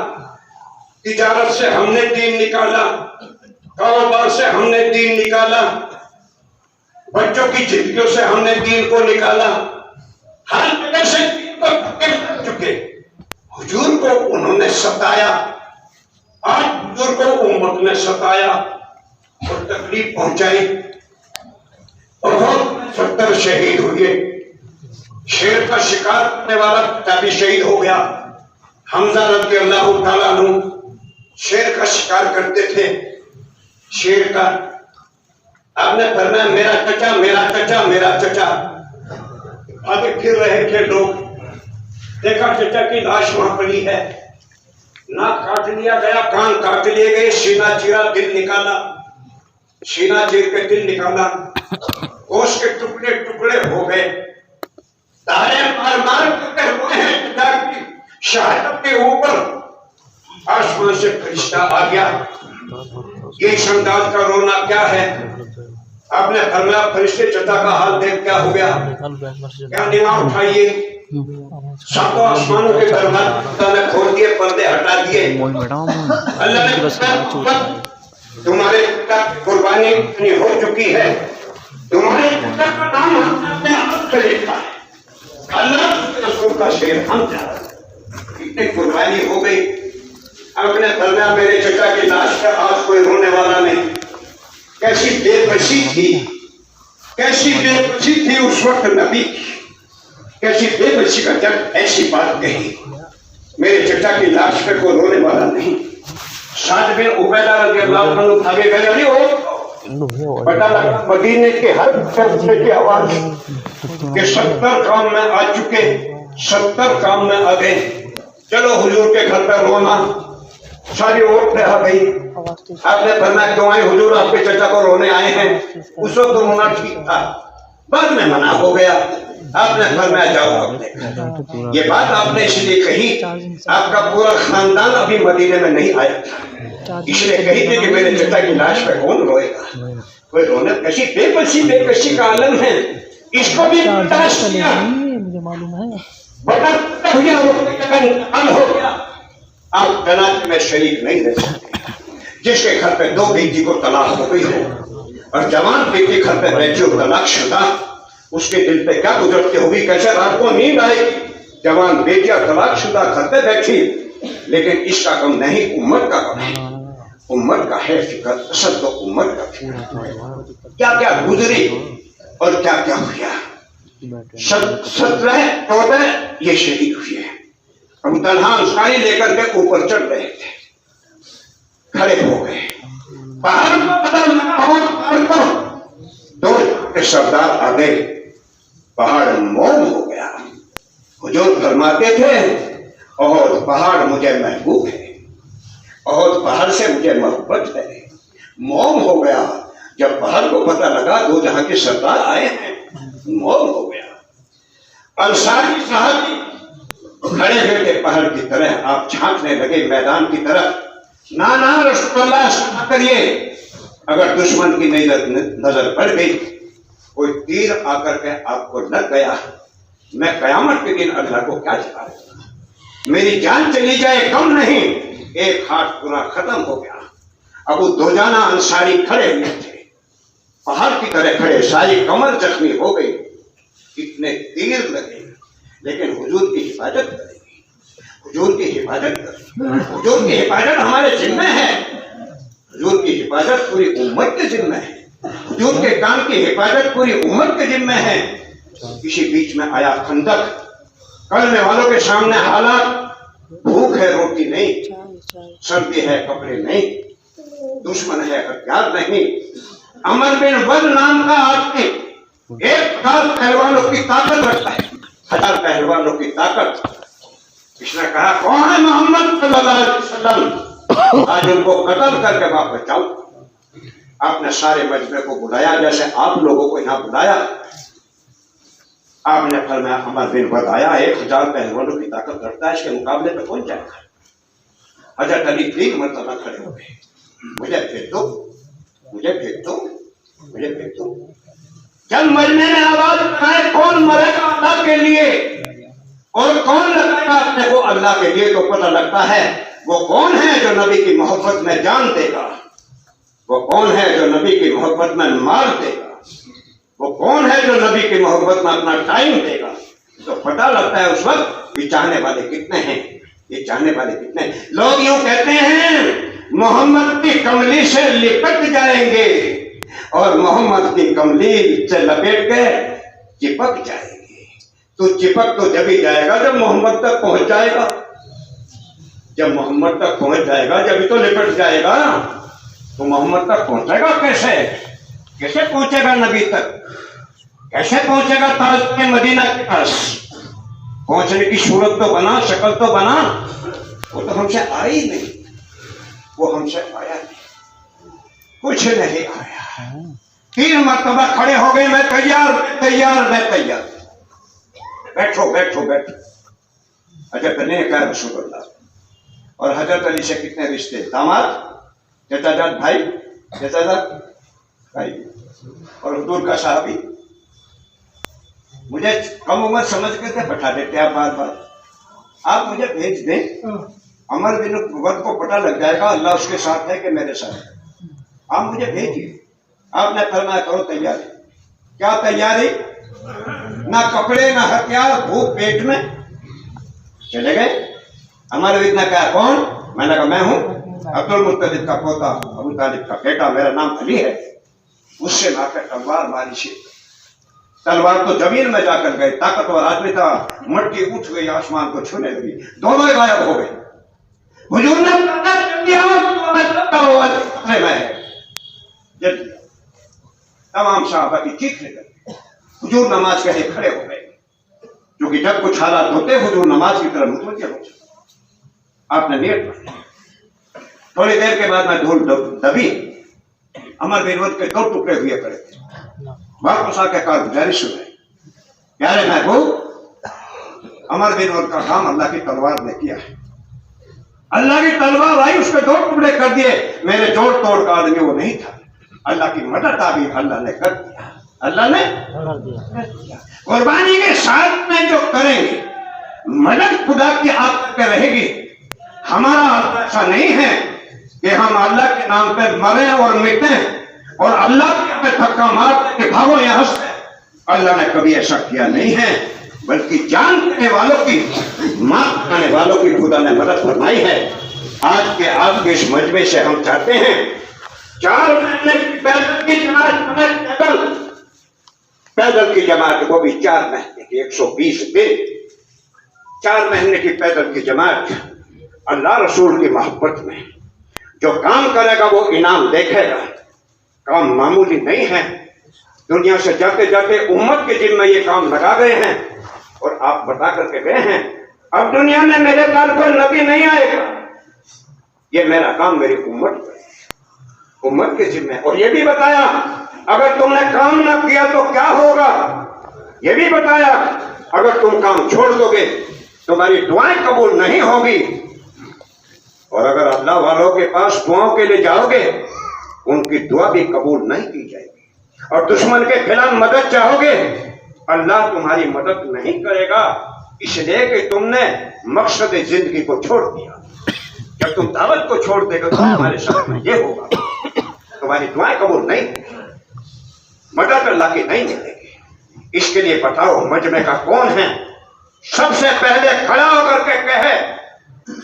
Speaker 1: तिजारत से हमने दीन निकाला, कारोबार से हमने दीन निकाला, बच्चों की जिंदगियों से हमने दीन को निकाला, हर जगह से दीन को धक्के लग चुके। हुजूर को उन्होंने सताया, आज हुजूर को उम्मत ने सताया और तकलीफ पहुंचाई। बहुत 70 शहीद हुए। शेर का शिकार करने वाला पिता भी शहीद हो गया। हमजा रज़ियल्लाहु ताला अन्हु शेर का शिकार करते थे। शेर का आपने फरमाया मेरा चचा, मेरा चचा, मेरा चचा। आगे फिर रहे थे लोग, देखा चचा की लाश वहां पड़ी है, नाक काट लिया गया, कान काट लिए गए, सीना चीरा, दिल निकाला, सीना चीर के दिल निकाला, गोश्त के टुकड़े टुकड़े हो गए, तारे मार मार टुकड़े हुए हैं। पिता की शहादत के ऊपर आसमान से फरिश्ता आ गया। ये इस अंदाज का रोना क्या है? आपने फरमाया फरिश्ते चचा का हाल देख क्या हो गया, क्या दिमाग उठाइए, सातों आसमानों के दरवाजे खोल दिए, पर्दे हटा दिए। अल्लाह ने तुम्हारे पिता की कुर्बानी इतनी हो चुकी है, तुम्हारे पिता का नाम हमने आप से लिखा है, अल्लाह के रसूल का शेर हम इतनी कुर्बानी हो गई। आपने फरमाया मेरे चचा की लाश पर आज कोई रोने वाला नहीं। कैसी बेबसी थी, कैसी बेबसी थी उस वक्त नबी, कैसी बेबसी का जब ऐसी बात कही, मेरे चचा की लाश पे कोई रोने वाला नहीं। साथ में उबैदा रज़ियल्लाहु अन्हु भागे गए, अरे वो पता लगा मदीने के हर फैसले की आवाज के 70 काम में आ चुके, 70 काम में आ गए। चलो हुजूर के घर पर रोना, सारी औरतें आ गई। आपने फरमाया क्यों आए हुजूर, आपके चचा को रोने आए हैं। उस वक्त तो रोना ठीक था, बाद में मना हो गया। आपने फरमाया जाओ अपने। ये बात आपने इसलिए कही, आपका पूरा खानदान अभी मदीने में नहीं आया था, इसलिए कही थी कि मेरे चचा की लाश पे कौन रोएगा। कोई रोने, कैसी बेकसी का आलम है, इसको भी बर्दाश्त किया,
Speaker 2: मुझे मालूम है।
Speaker 1: हो गया। आप जनाजे में शरीक नहीं रह सकते। जिसके घर पे 2 बेटी को तलाक हो गई हो और जवान बेटी घर पे बैठी हो तलाक शुदा, उसके दिल पे क्या गुजरती होगी, कैसे रात को नींद आएगी। जवान बेटियां तलाक शुदा घर पे बैठी, लेकिन इसका गम नहीं, उम्मत का गम है, उम्मत का है फिक्र। असल तो उम्मत का फिक्र, क्या क्या गुजरी और क्या क्या हुआ। 17-14 ये शहीद हुए हैं। हम तन्हा अंसारी लेकर के ऊपर चढ़ रहे थे, खड़े हो गए, पहाड़ को बदल लगा, दो सरदार आ गए, पहाड़ मौन हो गया। हुजूर फरमाते थे और पहाड़ मुझे महबूब है, और पहाड़ से मुझे मोहब्बत है। मौन हो गया जब पहाड़ को पता लगा 2 जहां के सरदार आए हैं, मौन हो गया। अंसारी साहब खड़े हुए थे पहाड़ की तरह, आप झांकने लगे मैदान की तरफ। ना ना रसूलुल्लाह सुना करिए, अगर दुश्मन की नजर पड़ गई, कोई तीर आकर के आपको लग गया, मैं कयामत के दिन अल्लाह को क्या जवाब दूंगा। मेरी जान चली जाए कम नहीं, एक हाथ पूरा खत्म हो गया। अबू दुजाना अंसारी खड़े हुए थे, पहाड़ की तरह खड़े, सारी कमर जख्मी हो गई, इतने तीर लगे, लेकिन हुजूर की हिफाजत करेगी, हुजूर की हिफाजत करेगी। हुजूर की हिफाजत हमारे जिम्मे है, हुजूर की हिफाजत पूरी उम्मत के जिम्मे है, हुजूर के काम की हिफाजत पूरी उम्मत के जिम्मे है। इसी बीच में आया खंदक, कलमे वालों के सामने हालात, भूख है रोटी नहीं, सर्दी है कपड़े नहीं, दुश्मन है हथियार नहीं। अमर बिन वद नाम का आदमी 1000 पहलवानों की ताकत रखता है, 1000 पहलवानों की ताकत। इसने कहा कौन है मोहम्मद सल्लल्लाहु अलैहि वसल्लम, आज उनको कत्ल करके वापस जाओ। आपने सारे मजमे को बुलाया, जैसे आप लोगों को यहाँ बुलाया। आपने फरमाया अमर बिन वद आया, 1000 पहलवानों की ताकत रखता है, इसके मुकाबले में कौन जाएगा। हजरत अली 3 मरतबा खड़े हो गए, मुझे फेंक दो, मुझे फेंक दो, मुझे फेंक दो। जब मरने में आवाज उठाए कौन मरेगा, अल्लाह के लिए। और कौन लगता है अपने को अल्लाह के लिए, तो पता लगता है वो कौन है जो नबी की मोहब्बत में जान देगा, वो कौन है जो नबी की मोहब्बत में मार देगा, वो कौन है जो नबी की मोहब्बत में अपना टाइम देगा। तो पता लगता है उस वक्त ये चाहने वाले कितने हैं, ये चाहने वाले कितने हैं। लोग यूं कहते हैं मोहम्मद की कमली से लिपट जाएंगे और मोहम्मद की कमली से लपेट के चिपक जाएंगे। तो चिपक तो जब ही जाएगा जब मोहम्मद तक पहुंच जाएगा, जब मोहम्मद तक पहुंच जाएगा जब ही तो लिपट जाएगा। तो मोहम्मद तक पहुंचेगा कैसे, कैसे पहुंचेगा नबी तक, कैसे पहुंचेगा ताज के मदीना के पास। पहुंचने की सूरत तो बना, शक्ल तो बना, वो तो हमसे आई नहीं, वो हमसे आया नहीं, कुछ नहीं आया। 3 मरतबा खड़े हो गए, मैं तैयार, मैं तैयार, मैं तैयार। बैठो बैठो बैठो। हजरत अली ने कहा रसूलुल्लाह। और हजरत अली से कितने रिश्ते, दामाद, चचाजाद भाई, चचाजाद भाई, और हुजूर का साहबी। मुझे कम उम्र समझ के बैठा देते आप बार बार। आप मुझे भेज दें, अमर बिन वक्त को पता लग जाएगा अल्लाह उसके साथ है कि मेरे साथ है। आप मुझे भेजिए। आपने फरमाया करो तैयारी। क्या तैयारी? ना कपड़े ना हथियार, भूख पेट में। चले गए। हमारे विद ने कहा कौन? मैंने कहा मैं हूं अब्दुल मुत्तलिब का पोता, अबू तालिब का बेटा, मेरा नाम अली है। उससे लाकर तलवार मारी से तलवार तो जमीन में जाकर गए। ताकतवर आदमी था, मट्टी उठ गई, आसमान को छूने लगी, दोनों गायब हो गए। हुजूर ने तमाम साहबा की चीख निकल। हुजूर नमाज के लिए खड़े हो गए, क्योंकि जब कुछ हालात होते हुजूर नमाज की तरफ मुतवज्जह हो जाते। आपने नियत पढ़ी। थोड़ी देर के बाद मैं धूल दबी, अमर बिन वक्त के 2 टुकड़े हुए पड़े थे। वापस आके कारगुजारिश सुनाई, प्यारे महबूब, अमर बिन वक्त का काम अल्लाह की तलवार ने किया है। अल्लाह की तलवार आई, उसके 2 टुकड़े कर दिए। मेरे जोड़ तोड़ का आदमी वो नहीं था। अल्लाह की मदद भी अल्लाह ने कर दिया, अल्लाह ने कर दिया। कुर्बानी के साथ में जो करेंगे, मदद खुदा की आप पे रहेगी। हमारा ऐसा नहीं है कि हम अल्लाह के नाम पे मरे और मिटे और अल्लाह पे धक्का मार के भागो यहां से। अल्लाह ने कभी ऐसा किया नहीं है, बल्कि जान देने वालों की, माफ करने वालों की खुदा ने मदद फरमाई है। आज के आपके इस मजमे से हम चाहते हैं 4 महीने की पैदल की जमात, पैदल की जमात, वो भी 4 महीने की, 120 दिन, 4 महीने की पैदल की जमात। अल्लाह रसूल की मोहब्बत में जो काम करेगा वो इनाम देखेगा। काम मामूली नहीं है। दुनिया से जाते जाते उम्मत के जिम्मे ये काम लगा गए हैं और आप बता करके गए हैं अब दुनिया में मेरे पास कोई नबी नहीं आएगा। ये मेरा काम मेरी उम्मत के जिम्मे। और ये भी बताया अगर तुमने काम ना किया तो क्या होगा। ये भी बताया अगर तुम काम छोड़ दोगे तुम्हारी दुआएं कबूल नहीं होगी। और अगर अल्लाह वालों के पास दुआओं के लिए जाओगे उनकी दुआ भी कबूल नहीं की जाएगी। और दुश्मन के खिलाफ मदद चाहोगे अल्लाह तुम्हारी मदद नहीं करेगा, इसलिए कि तुमने मकसद जिंदगी को छोड़ दिया। जब तुम दावत को छोड़ देगा तो तुम्हारे साथ में ये होगा, तुम्हारी दुआएं कबूल नहीं, मदद अल्लाह की नहीं मिलेगी। इसके लिए बताओ मजमे का कौन है सबसे पहले खड़ा होकर के कहे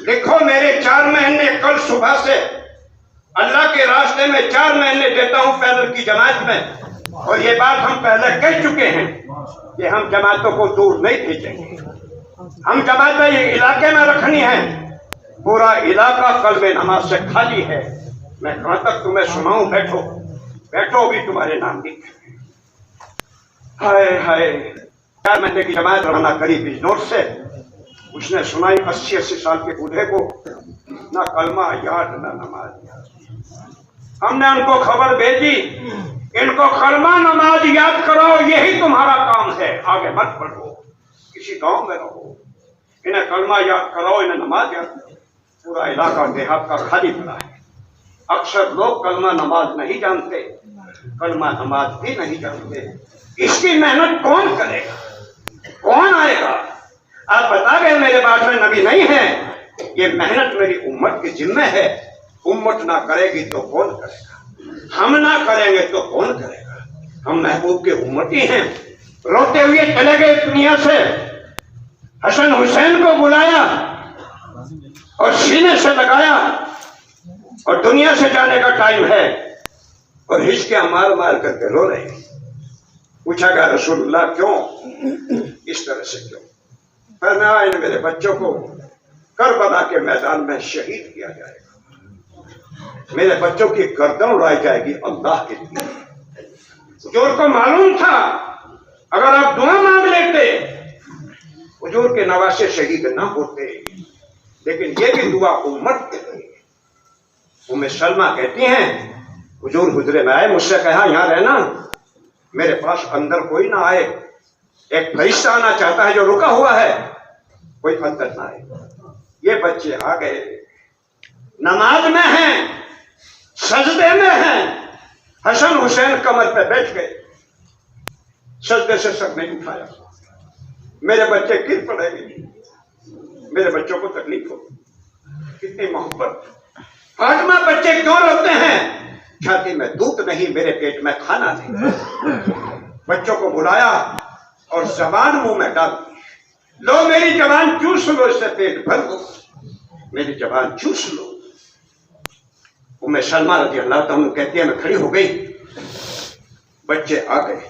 Speaker 1: देखो मेरे 4 महीने कल सुबह से अल्लाह के रास्ते में 4 महीने देता हूं पैदल की जमात में। और ये बात हम पहले कह चुके हैं कि हम जमातों को दूर नहीं भेजेंगे। हम जमातें ये इलाके में रखनी है। पूरा इलाका कल्बे नमाज से खाली है। मैं कहां तक तुम्हें सुनाऊं, बैठो बैठो भी तुम्हारे नाम की। हाय हाय 4 महीने की जमात रवाना करी बिजनौर से। उसने सुनाई 80 साल के बूढ़े को, ना कलमा याद ना नमाज याद। हमने उनको खबर भेजी इनको कलमा नमाज याद कराओ, यही तुम्हारा काम है, आगे मत बढ़ो, किसी गांव में रहो, इन्हें कलमा याद कराओ, इन्हें नमाज याद करो। पूरा इलाका देहात का खाली पड़ा है। अक्सर लोग कलमा नमाज नहीं जानते, कलमा नमाज भी नहीं जानते। इसकी मेहनत कौन करेगा? कौन आएगा? आप बता गए मेरे बाद में नबी नहीं है। ये मेहनत मेरी उम्मत की जिम्मे है। उम्मत ना करेगी तो कौन करेगा? हम ना करेंगे तो कौन करेगा? हम महबूब के उम्मती हैं। रोते हुए चले गए दुनिया से। हसन हुसैन को बुलाया और सीने से लगाया और दुनिया से जाने का टाइम है। और हिचकियां मार मार करके रो रहे हैं। पूछा गया रसूलुल्लाह क्यों इस तरह से क्यों? फरमाया इन मेरे बच्चों को करबला के मैदान में शहीद किया जाएगा। मेरे बच्चों की गर्दन उड़ाई जाएगी अल्लाह के लिए। हुजूर को मालूम था अगर आप दुआ मांग लेते हुजूर के नवासे शहीद ना होते, लेकिन ये भी दुआ उम्मत के लिए। उम्मे सलमा कहती हैं हुजूर हुजरे में आए, मुझसे कहा यहाँ रहना, मेरे पास अंदर कोई ना आए। एक फरिश्ता आना चाहता है जो रुका हुआ है, कोई अंदर ना आए। ये बच्चे आ गए, नमाज में हैं, सजदे में हैं। हसन हुसैन कमर पे बैठ गए, सजदे से सर नहीं उठाया। मेरे बच्चे गिर पड़ेंगे, मेरे बच्चों को तकलीफ हो। कितनी मोहब्बत। फातिमा बच्चे क्यों रोते हैं? छाती में दूध नहीं, मेरे पेट में खाना नहीं। बच्चों को बुलाया और जबान मुंह में डाल दी। लो मेरी जबान चूस लो, इससे पेट भर दो, मेरी जबान चूस लो। उम्मे सलमा रज़ी अल्लाह तआला कहती है मैं खड़ी हो गई, बच्चे आ गए,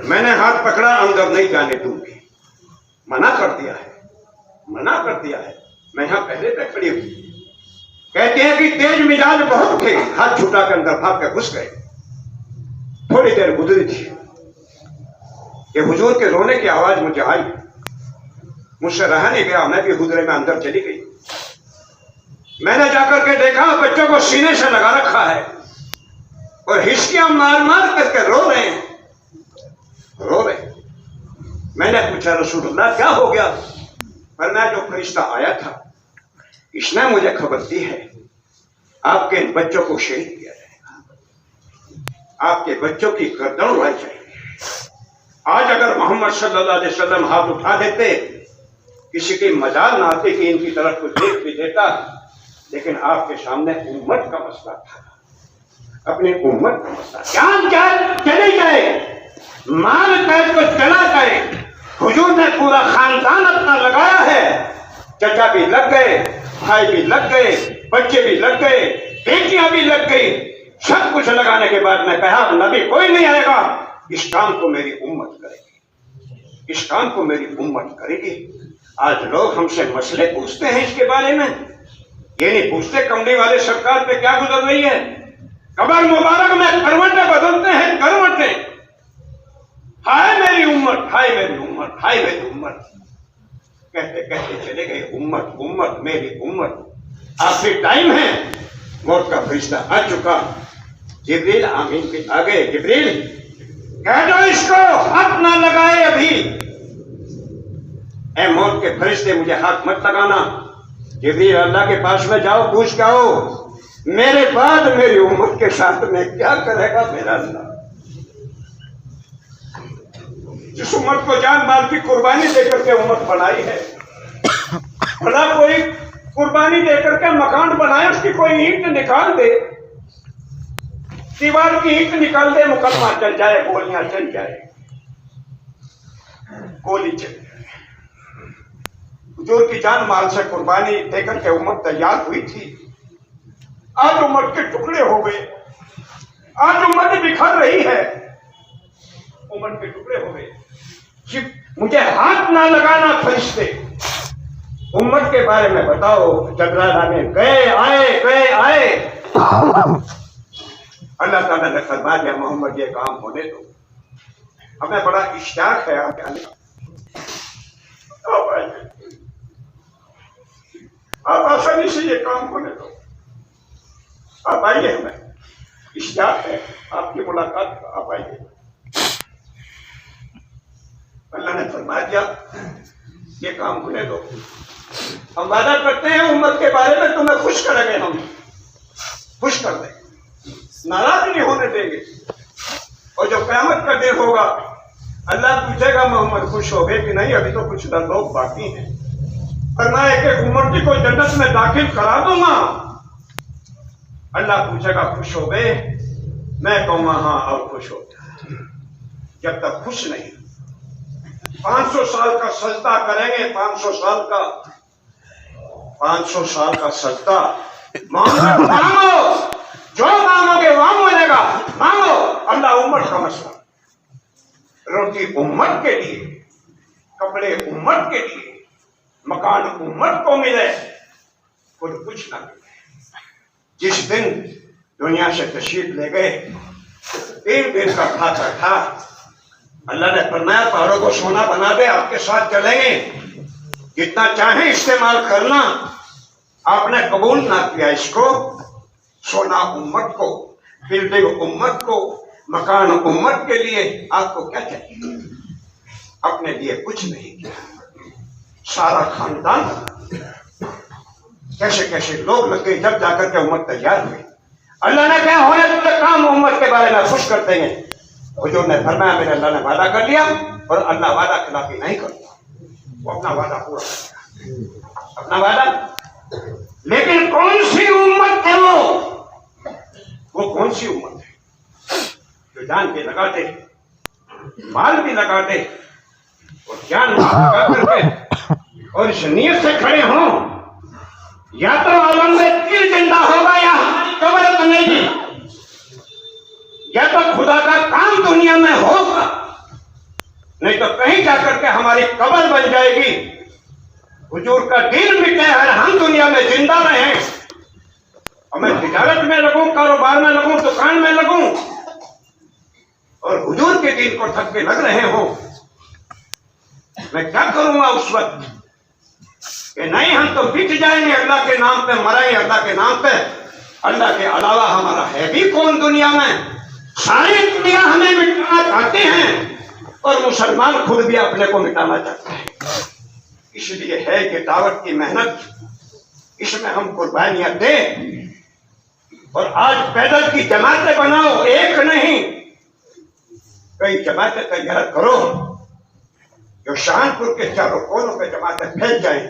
Speaker 1: मैंने हाथ पकड़ा, अंदर नहीं जाने दूंगी, मना कर दिया है, मना कर दिया है। मैं यहां पहले तक खड़ी हुई। कहते हैं कि तेज मिजाज बहुत थे, हाथ छुटा के अंदर भाग के घुस गए। थोड़ी देर गुजरी थी कि हुजूर के रोने की आवाज मुझे आई। मुझसे रहा नहीं गया, मैं भी हुजरे में अंदर चली गई। मैंने जाकर के देखा बच्चों को सीने से लगा रखा है और हिचकियां मार मार करके रो रहे हैं, रो रहे। मैंने पूछा रसूलुल्लाह क्या हो गया? फरमाया जो फरिश्ता आया था इसने मुझे खबर दी है आपके इन बच्चों को शहीद किया जाएगा, आपके बच्चों की गर्दन उड़ाई जाएगी। आज अगर मोहम्मद सल्लल्लाहु अलैहि वसल्लम हाथ उठा देते, किसी की मजाल ना आती कि इनकी तरफ को देख भी देता, लेकिन आपके सामने उम्मत का मसला था, अपनी उम्मत का मसला। जान जाए चले जाए, माल कैद को चला जाए, हुजूर ने पूरा खानदान अपना लगाया है। चचा भी लग गए, भाई भी लग गए, बच्चे भी लग गए, बेटियां भी लग गई। सब कुछ लगाने के बाद मैं कहा नबी कोई नहीं आएगा, इस काम को मेरी उम्मत करेगी, इस काम को मेरी उम्मत करेगी। आज लोग हमसे मसले पूछते हैं इसके बारे में, ये नहीं पूछते कमरे वाले सरकार पे क्या गुजर रही है। कबर मुबारक में करवटें बदलते हैं, करवटें। हाय मेरी उम्मत, हाय मेरी उम्मत, हाय मेरी उम्मत, कहते कहते चले गए। उम्मत उम्मत मेरी उम्मत। आखिरी टाइम है, मौत का फरिश्ता आ चुका। जिब्रील आमीन के आ गए। जिब्रील कह दो इसको हाथ ना लगाए अभी। ए मौत के फरिश्ते मुझे हाथ मत लगाना। जिब्रील अल्लाह के पास में जाओ, पूछ के आओ मेरे बाद मेरी उम्मत के साथ में क्या करेगा मेरा अल्लाह। जिस उम्मत को जान माल की कुर्बानी देकर के उम्मत बनाई है, भला कोई कुर्बानी देकर के मकान बनाए, उसकी कोई ईंट निकाल दे, दीवार की ईंट निकाल दे, मुकदमा चल जाए, गोलियां चल जाए, गोली चल जाए। हुजूर की जान माल से कुर्बानी देकर के उम्मत तैयार हुई थी। आज उम्मत के टुकड़े हो गए, आज उम्मत बिखर रही है, उम्मत के टुकड़े हो गए। मुझे हाथ ना लगाना फरिश्ते, उम्मत के बारे में बताओ। जबराइल में गए आए। अल्लाह ताला ने फरमा दिया मोहम्मद ये काम होने दो, हमें बड़ा इश्तियाक है आप आने का। आप आसानी से ये काम होने दो, आप आइए, हमें इश्तियाक है आपकी मुलाकात का, आप आइए। अल्लाह ने फरमा दिया ये काम होने दो। हम वादा करते हैं उम्मत के बारे में तुम्हें खुश करेंगे, हम खुश कर देंगे, नाराज नहीं होने देंगे। और जो क़यामत का दिन होगा अल्लाह पूछेगा मोहम्मद खुश हो गए कि नहीं, अभी तो कुछ लोग बाकी हैं। पर मैं एक एक उम्मती को जन्नत में दाखिल करा दूंगा। अल्लाह पूछेगा खुश हो गए, मैं कहूंगा हाँ और खुश हो गया। जब तक खुश नहीं, 500 साल का सजदा करेंगे, 500 साल का सजदा। मांगो, जो मांगोगे वहां मिलेगा, मांगो। अल्लाह उम्मत का मसला, रोटी उम्मत के लिए, कपड़े उम्मत के लिए, मकान उम्मत को मिले, खुद कुछ ना मिले। जिस दिन दुनिया से तशरीफ ले गए, 3 दिन का खाता था। अल्लाह ने फरमाया पहाड़ों को सोना बना दे, आपके साथ चलेंगे, जितना चाहे इस्तेमाल करना। आपने कबूल ना किया इसको। सोना उम्मत को, बिल्डिंग उम्मत को, मकान उम्मत के लिए, आपको क्या चाहिए? अपने लिए कुछ नहीं किया। सारा खानदान, कैसे कैसे लोग लग गए, जब जाकर के उम्मत तैयार हुई। अल्लाह ने कहा होने तो काम उम्मत के बारे में खुश कर देंगे। हुजूर ने फरमाया मेरे अल्लाह ने वादा कर लिया, और अल्लाह वादा खिलाफी नहीं करता, वो अपना वादा पूरा करेगा, अपना वादा। लेकिन कौन सी उम्मत है वो कौन सी उम्मत है जो जान भी लगाते, माल भी लगाते, और जान लगा करके और इस नियत से खड़े हों, या तो आलम में तीर जिंदा होगा या हमारी कब्र बनेगी, या तो खुदा का काम दुनिया में होगा, नहीं तो कहीं जाकर के हमारी कब्र बन जाएगी। हुजूर का दीन मिटे और हम दुनिया में जिंदा रहें, और मैं तिजारत में लगूं, कारोबार में लगूं, दुकान में लगूं, और हुजूर के दीन को ठग के लग रहे हो, मैं क्या करूंगा उस वक्त? कि नहीं, हम तो बिक जाएंगे अल्लाह के नाम पे, मरेंगे अल्लाह के नाम पे। अल्लाह के अलावा हमारा है भी कौन दुनिया में? सारी दुनिया हमें मिटाना चाहते हैं, और मुसलमान खुद भी अपने को मिटाना चाहते हैं। इसलिए है कि दावत की मेहनत, इसमें हम कुर्बानियां दें, और आज पैदल की जमातें बनाओ, एक नहीं कई जमातें तैयार करो, जो शाहपुर के चारों कोनों पे जमातें फैल जाएं,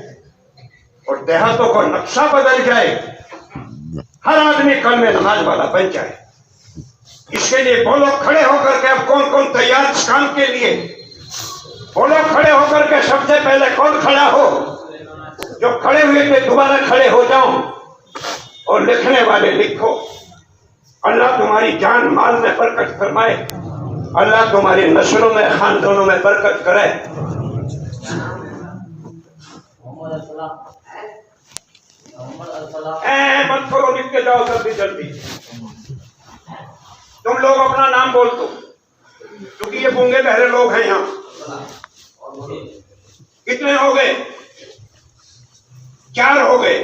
Speaker 1: और देहातों को नक्शा बदल जाए, हर आदमी कल में नमाज वाला बन जाए। इसके लिए वो लोग खड़े होकर के, अब कौन कौन तैयार इस काम के लिए? वो लोग खड़े होकर के, सबसे पहले कौन खड़ा हो? जो खड़े हुए थे दोबारा खड़े हो जाओ, और लिखने वाले लिखो। अल्लाह तुम्हारी जान माल में बरकत फरमाए, अल्लाह तुम्हारी नस्लों में, खानदानों में बरकत करे। मत करो, लिख के जाओ जल्दी जल्दी। तुम लोग अपना नाम बोल दो, क्योंकि ये गूंगे बहरे लोग हैं यहाँ। कितने हो गए? 4 हो गए।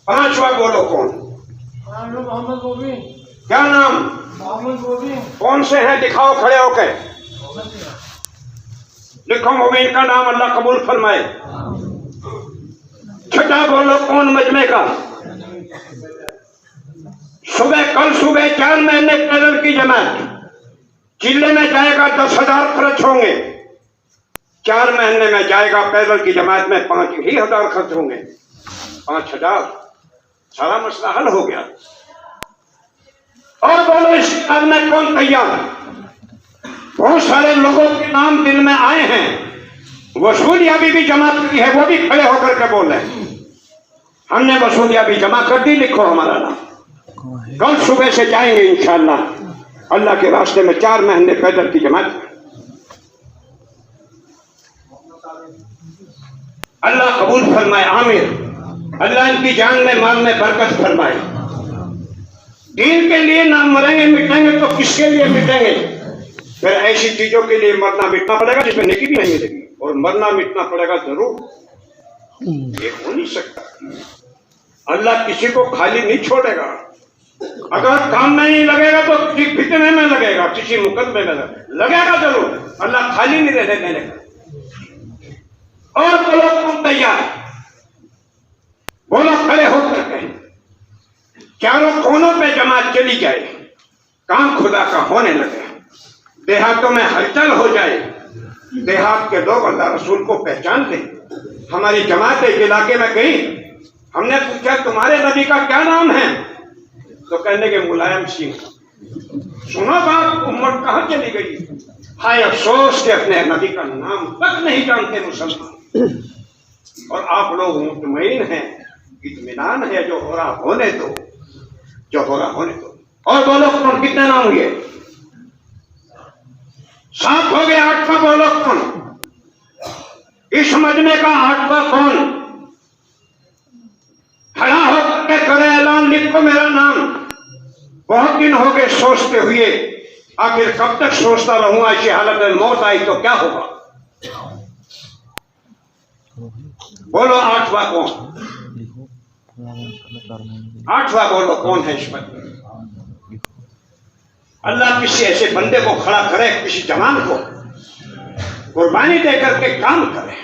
Speaker 1: 5वां बोलो कौन?
Speaker 3: मोहम्मद मोबिन।
Speaker 1: क्या नाम?
Speaker 3: मोहम्मद मोबिन।
Speaker 1: कौन से हैं? दिखाओ खड़े होकर, लिखो मोबिन का नाम, अल्लाह कबूल फरमाए। 6 बोलो कौन मजमे का? कल सुबह 4 महीने पैदल की जमात, चिल्ले में जाएगा 10,000 खर्च होंगे। 4 महीने में जाएगा पैदल की जमात में 5,000 खर्च होंगे। 5,000, सारा मसला हल हो गया। और बोलो इस किताब में कौन तैयार? बहुत सारे लोगों के नाम दिल में आए हैं, वसूलियां भी जमा की है, वो भी खड़े होकर के बोल रहे हैं हमने वसूलियां भी जमा कर दी, लिखो हमारा नाम। कल सुबह से जाएंगे इंशाअल्लाह अल्लाह के रास्ते में 4 महीने पैदल की जमात। अल्लाह कबूल फरमाए, आमीन। अल्लाह इनकी जान में, माल में बरकत फरमाए। दीन के लिए ना मरेंगे मिटेंगे तो किसके लिए मिटेंगे? फिर ऐसी चीजों के लिए मरना मिटना पड़ेगा जिसमें नेकी भी नहीं मिलेगी, और मरना मिटना पड़ेगा जरूर। ये हो नहीं सकता। अल्लाह किसी को खाली नहीं छोड़ेगा। अगर काम में नहीं लगेगा तो किसी फितने में लगेगा, किसी मुकदमे में लगेगा जरूर। अल्लाह खाली नहीं रहने देने का। और बोलो तुम तैयार, बोलो खड़े होकर के, चारों कोनों पे जमात चली जाए, काम खुदा का होने लगे, देहातों में हलचल हो जाए, देहात के लोग अल्लाह रसूल को पहचान ले। हमारी जमात एक इलाके में गई, हमने पूछा तुम्हारे नबी का क्या नाम है, तो कहने के मुलायम सिंह। सुना बात, उम्मत कहाँ चली गई। हाय अफसोस के अपने नबी का नाम तक नहीं जानते मुसलमान। और आप लोग मुतमईन हैं, इत्मीनान है, जो हो रहा होने दो, जो हो रहा होने दो। और बोलो कौन, कितने नाम हुए? 7 हो गए, 8वां बोलो कौन? इस मजमे का 8वां कौन? खड़ा होकर करे ऐलान, लिखो मेरा नाम। बहुत दिन हो गए सोचते हुए, आखिर कब तक सोचता रहूंगा, ऐसी हालत में मौत आई तो क्या होगा। बोलो 8वां कौन? 8वां बोलो कौन है इस पर? अल्लाह किसी ऐसे बंदे को खड़ा करे, किसी जवान को कुर्बानी देकर के काम करे।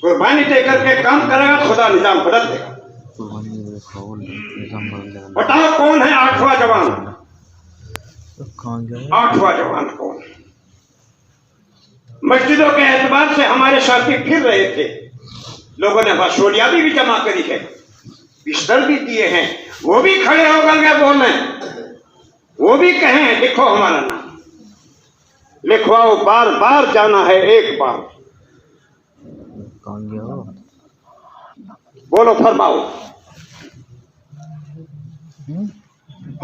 Speaker 1: कुर्बानी देकर के काम करेगा, खुदा निजाम बदल देगा। बताओ कौन है 8वां जवान? 8वां जवान कौन? मस्जिदों के एतबार से हमारे साथी फिर रहे थे, लोगों ने बसोलिया भी जमा करी है, बिस्तर भी दिए हैं, वो भी खड़े होकर के बोले, वो भी कहें लिखो हमारा नाम, लिखवाओ, बार बार जाना है, एक बार। बोलो फरमाओ।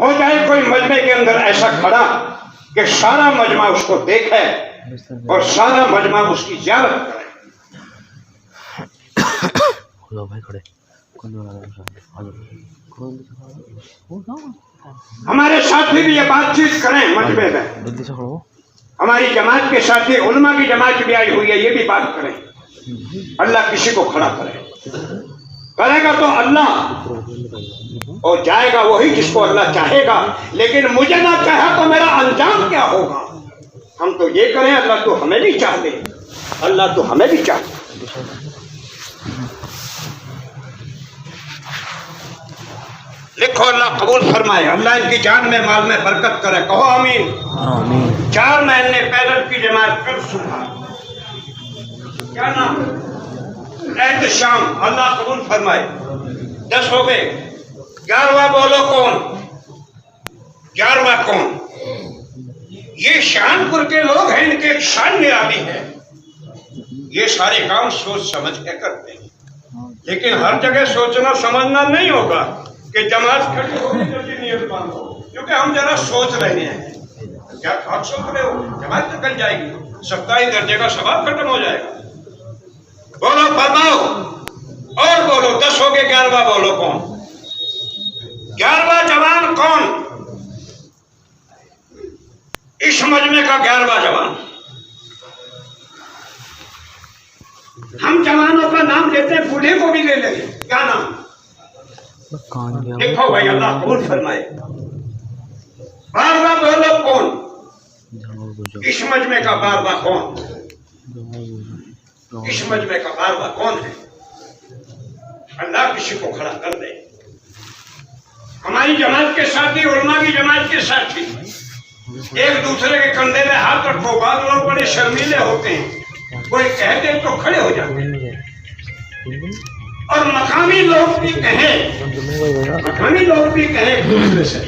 Speaker 1: हो जाए कोई मजमे के अंदर ऐसा खड़ा कि सारा मजमा उसको देखे और सारा मजमा उसकी ज़ियारत करे।
Speaker 2: भाई खड़े
Speaker 1: हमारे साथी भी ये बातचीत करें मजमे में। हमारी जमात के साथी, उलमा की जमात भी आई हुई है, ये भी बात करें। अल्लाह किसी को खड़ा करे, करेगा तो अल्लाह, और जाएगा वही जिसको अल्लाह चाहेगा। लेकिन मुझे ना चाहे तो मेरा अंजाम क्या होगा। हम तो ये करें, अल्लाह तो हमें भी चाहते, अल्लाह तो हमें भी चाहते। लिखो अल्लाह कबूल फरमाए, अल्लाह इनकी जान में माल में बरकत करे, कहो आमीन। 4 महीने पैदल की जमात कर सुना, क्या नाम? ऐद शाम, अल्लाह कबूल फरमाए। 10 हो गए, 11वां बोलो कौन? 11वां कौन? ये शानपुर के लोग हैं, इनके शान निराली है। ये सारे काम सोच समझ के करते हैं, लेकिन हर जगह सोचना समझना नहीं होगा कि जमात खड़ी होगी जल्दी नियत बांधो, क्योंकि हम जरा सोच रहे हैं। क्या आप सोच रहे हो जमात निकल जाएगी, 27 दर्जे का सवाब खत्म हो जाएगा। बोलो फरमाओ, और बोलो। 10 हो गए, 11वां बोलो कौन? 11वां जवान कौन? इस मजमे का 11वां जवान। हम जवानों का नाम लेते हैं, बूढ़े को भी ले लेंगे। क्या नाम? देखो भाई, अल्लाह कबूल फरमाए। 12वां बोलो कौन? इस मजमे का 12वां कौन? इस मजमे का 12वां कौन है? अल्लाह किसी को खड़ा कर दे। हमारी जमात के साथी, उलमा की जमात के साथी, एक दूसरे के कंधे में हाथ रखो। बाद लोग बड़े शर्मीले होते हैं, कोई कह दे तो खड़े हो जाते हैं। और मकामी लोग भी कहें, मकामी लोग भी कहें दूसरे से,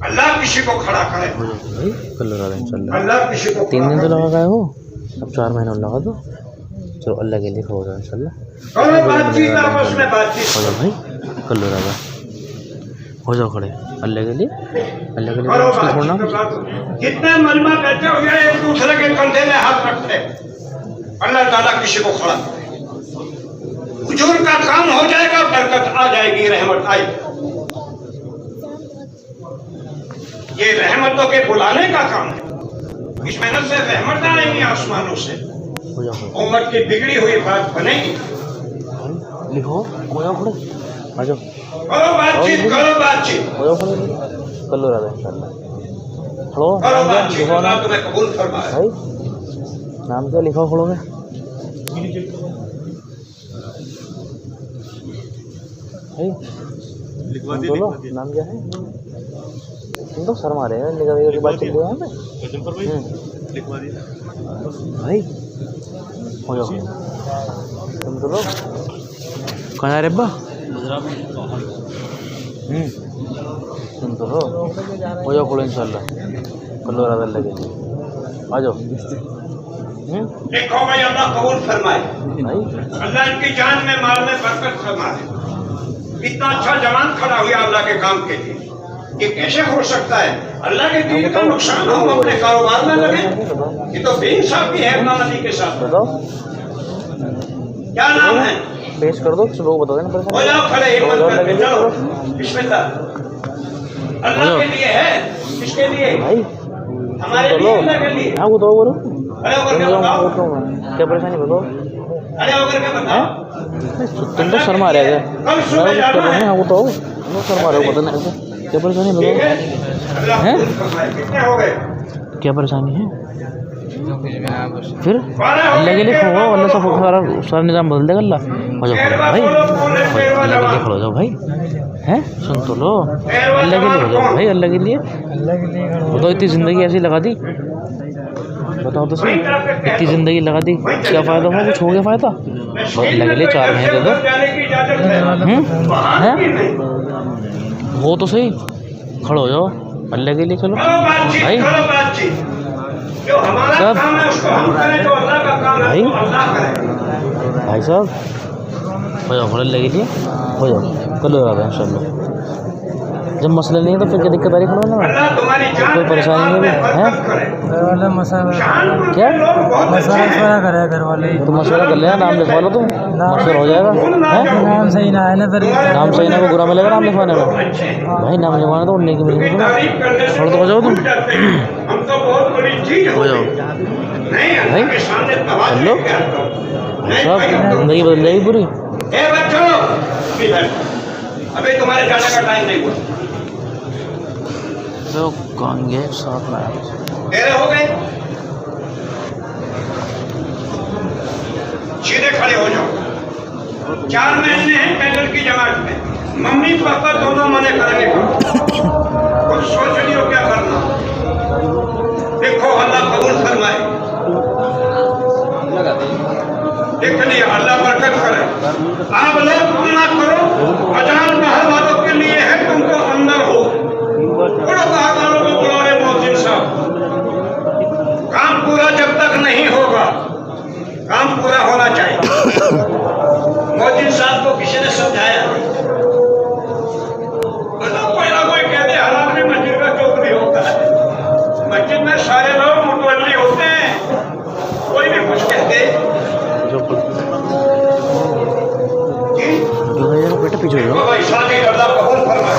Speaker 1: अल्लाह किसी को खड़ा करे। अल्लाह किसी को
Speaker 2: 3 दिन तो लगा गए हो, अब 4 महीना लगा दो। चलो अल्लाह के लिए हो जाए इंशाल्लाह।
Speaker 1: बातचीत आपस में बातचीत
Speaker 2: हो जाओ भाई, कर लो राजा, हो जाओ खड़े अल्लाह के लिए, अल्लाह के लिए छोड़ना।
Speaker 1: जितने मजमा बैठे हो गए, एक दूसरे के कंधे में हाथ रखते, अल्लाह ताला किसी को खड़ा करे। हुजूर का काम हो जाएगा, बरकत आ जाएगी, रहमत आएगी। ये रहमतों के बुलाने का काम है। इस मेहनत से रहमत आएंगी आसमानों से, उम्मत की बिगड़ी हुई बात बनेगी।
Speaker 2: लिखो, हो जाओ खड़े, आ जाओ,
Speaker 1: करो बातचीत, करो बातचीत,
Speaker 2: हो जाओ खड़े, कर लो राजा इंशाल्लाह। खड़ो,
Speaker 1: करो बातचीत, अल्लाह तुम्हें कबूल फरमाए।
Speaker 2: भाई नाम क्या लिखा खड़ो में? भाई बोलो नाम क्या है? तुम तो शर्मा रहे हैं, निकल के बात चल रही है यहाँ पे। भाई हो जाओ तुम तो लोग कहाँ जा रहे अब्बा? तुम तो हो जाओ खोलो इंशाल्लाह, कल रात अल्लाह के लिए आ जाओ।
Speaker 1: देखो भाई अल्लाह कबूल फरमाए,
Speaker 2: भाई
Speaker 1: अल्लाह इनकी जान में माल में बरकत फरमाए। इतना अच्छा जवान खड़ा हुआ अल्लाह के काम के लिए, ये कैसे हो सकता है? अल्लाह के दीन का नुकसान हम अपने कारोबार में लगे, ये तो बेइंसाफी है अल्लाह नबी के साथ।
Speaker 2: बताओ
Speaker 1: क्या नाम है?
Speaker 2: पेश कर दो, कुछ लोग बता देना।
Speaker 1: हो जाओ खड़े, हिम्मत करके चलो, बिस्मिल्लाह। अल्लाह के लिए है, किसके लिए?
Speaker 2: भाई
Speaker 1: हमारे लिए, अल्लाह के लिए।
Speaker 2: हाँ बताओ बोलो,
Speaker 1: खड़े होकर के बताओ,
Speaker 2: क्या परेशानी बताओ।
Speaker 1: खड़े होकर के बताओ।
Speaker 2: तुम तो शर्मा रहे थे,
Speaker 1: कल सुबह जाना है।
Speaker 2: हाँ बताओ, तुम तो शर्मा रहे हो, बताना ऐसे क्या परेशानी
Speaker 1: ठीक
Speaker 2: बताओ।
Speaker 1: है? अल्लाह
Speaker 2: हैं?
Speaker 1: कबूल फरमाए। कितने हो गए?
Speaker 2: क्या परेशानी है फिर? अल्लाह के लिए खो, अल्लाह सब सारा सारा निज़ाम बदल देगा अल्लाह। हो जाओ खड़ो भाई, अल्लाह के लिए खड़ो जाओ भाई। हैं सुन तो लो, अल्लाह के लिए हो जाओ भाई, अल्लाह के लिए बताओ। इतनी ज़िंदगी ऐसी लगा दी, बताओ तो सही, इतनी ज़िंदगी लगा दी, क्या फ़ायदा हुआ? कुछ हो गया फ़ायदा? बस अल्लाह के लिए 4 महीने दे दो। हैं वो तो सही, खड़ो हो जाओ अल्लाह के लिए। चलो भाई
Speaker 1: जो हमारा
Speaker 2: सब
Speaker 1: काम है उसको हम करें, जो अल्लाह का काम है
Speaker 2: भाई,
Speaker 1: उसको अल्लाह करे।
Speaker 2: भाई साहब हो जाओ खड़े अल्लाह के लिए, हो जाओ कल हो जाएगा इंशाल्लाह। जब मसला नहीं है तो फिर क्या दिक्कत आ रही? खड़ा ना
Speaker 1: अल्लाह तुम्हारी जान
Speaker 2: कोई
Speaker 1: में
Speaker 2: परेशानी
Speaker 1: माल
Speaker 2: नहीं
Speaker 1: में
Speaker 2: है,
Speaker 1: बरकत
Speaker 2: हैं?
Speaker 1: करे।
Speaker 3: मसाला
Speaker 1: जहानपुर
Speaker 2: क्या?
Speaker 1: के लोग बहुत अच्छे हैं।
Speaker 3: करे घर वाले
Speaker 2: तो मशवरा कर लेना, नाम लिखवा लो तुम, मशवरा हो जाएगा। हैं
Speaker 3: नाम सही ना है ना फिर
Speaker 2: नाम सही ना को बुरा मिलेगा नाम लिखवाने में।
Speaker 1: अच्छे हैं।
Speaker 2: भाई नाम लिखवाना तो उन्हीं की मिलेगी तुम्हें।
Speaker 1: तारीफ करने से
Speaker 2: खड़े तो हो जाओ तुम,
Speaker 1: डरते हैं। हम तो बहुत बड़ी चीज
Speaker 2: हो जाओ
Speaker 1: नहीं, अल्लाह
Speaker 2: भाई।
Speaker 1: के सामने तवाज़
Speaker 2: कर लो।
Speaker 1: लेके आता हूं। नहीं
Speaker 2: सब
Speaker 1: भाई,
Speaker 2: जिंदगी बदल जाएगी पूरी।
Speaker 1: ए बच्चों, इधर। अभी तुम्हारे जाने का टाइम नहीं हुआ,
Speaker 2: तो कौन गए साथ में?
Speaker 1: तेरे हो गए, सीधे खड़े हो जाओ। 4 महीने हैं पैदल की जमात में, मम्मी पापा दोनों मने करेंगे। कुछ सोच लियो क्या करना। देखो अल्लाह कबूल फरमाए, देख लिया, अल्लाह बरकत करे। आप लोग ना करो, अजान बाहर वालों के लिए है, तुमको अंदर हो। बड़ो बाहर वालों को बुला रहे मोहसिन साहब। काम पूरा जब तक नहीं होगा, काम पूरा होना चाहिए। मोहसिन साहब को किसी ने समझाया, कोई ना कोई कहते हराम में मस्जिद का चौधरी होता है। मस्जिद में सारे लोग मुतवल्ली होते हैं, कोई भी कुछ कहते।
Speaker 2: बेटा पीछे हो
Speaker 1: भाई शादी अल्लाह कबूल फरमाए।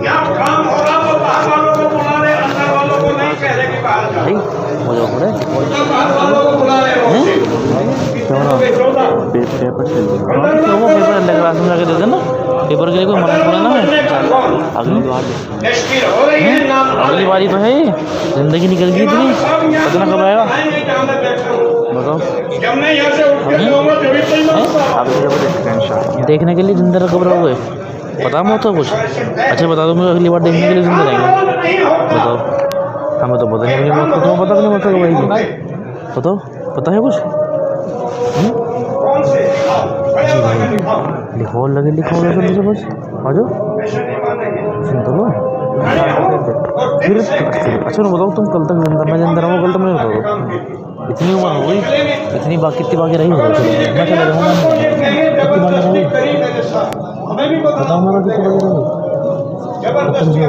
Speaker 1: यहाँ काम हो रहा तो बाहर वालों को बुला रहे, अंदर वालों को नहीं कह रहे कि बाहर जाओ।
Speaker 2: भाई हो जाओ खड़े।
Speaker 1: तो बाहर वालों को बुला रहे हो।
Speaker 2: पेपर से पेपर अल्लाह के रास्ते में जाके दे देना, पेपर के लिए कोई मना थोड़ा ना है। अगली बार
Speaker 1: मुश्किल हो रही है नाम
Speaker 2: अगली बारी तो है, जिंदगी निकल गई इतनी, पता ना कब आएगा बताओ।
Speaker 1: जब मैं यहाँ से उठ के जाऊंगा तभी तो
Speaker 2: देखने के लिए जिंदा कब रहोगे? पता मौत है कुछ? अच्छा बता दो मुझे, अगली बार देखने के लिए जिंदा रहेंगे बताओ। हमें तो पता नहीं मेरी मौत को, तुम्हें पता नहीं मौत कब आएगी? बताओ पता है कुछ? लिखो लगे लिखो जल्दी से बस आ जाओ। सुन तो लो फिर अच्छा तो बताओ, तुम कल तक जिंदा, मैं जिंदा रहूँगा कल तक मुझे बता दो। इतनी उम्र हो गई, कितनी बाकी रही होगी, मैं चला जाऊँगा। कितनी बाकी रही बताओ मेरा, कितनी बाकी रही?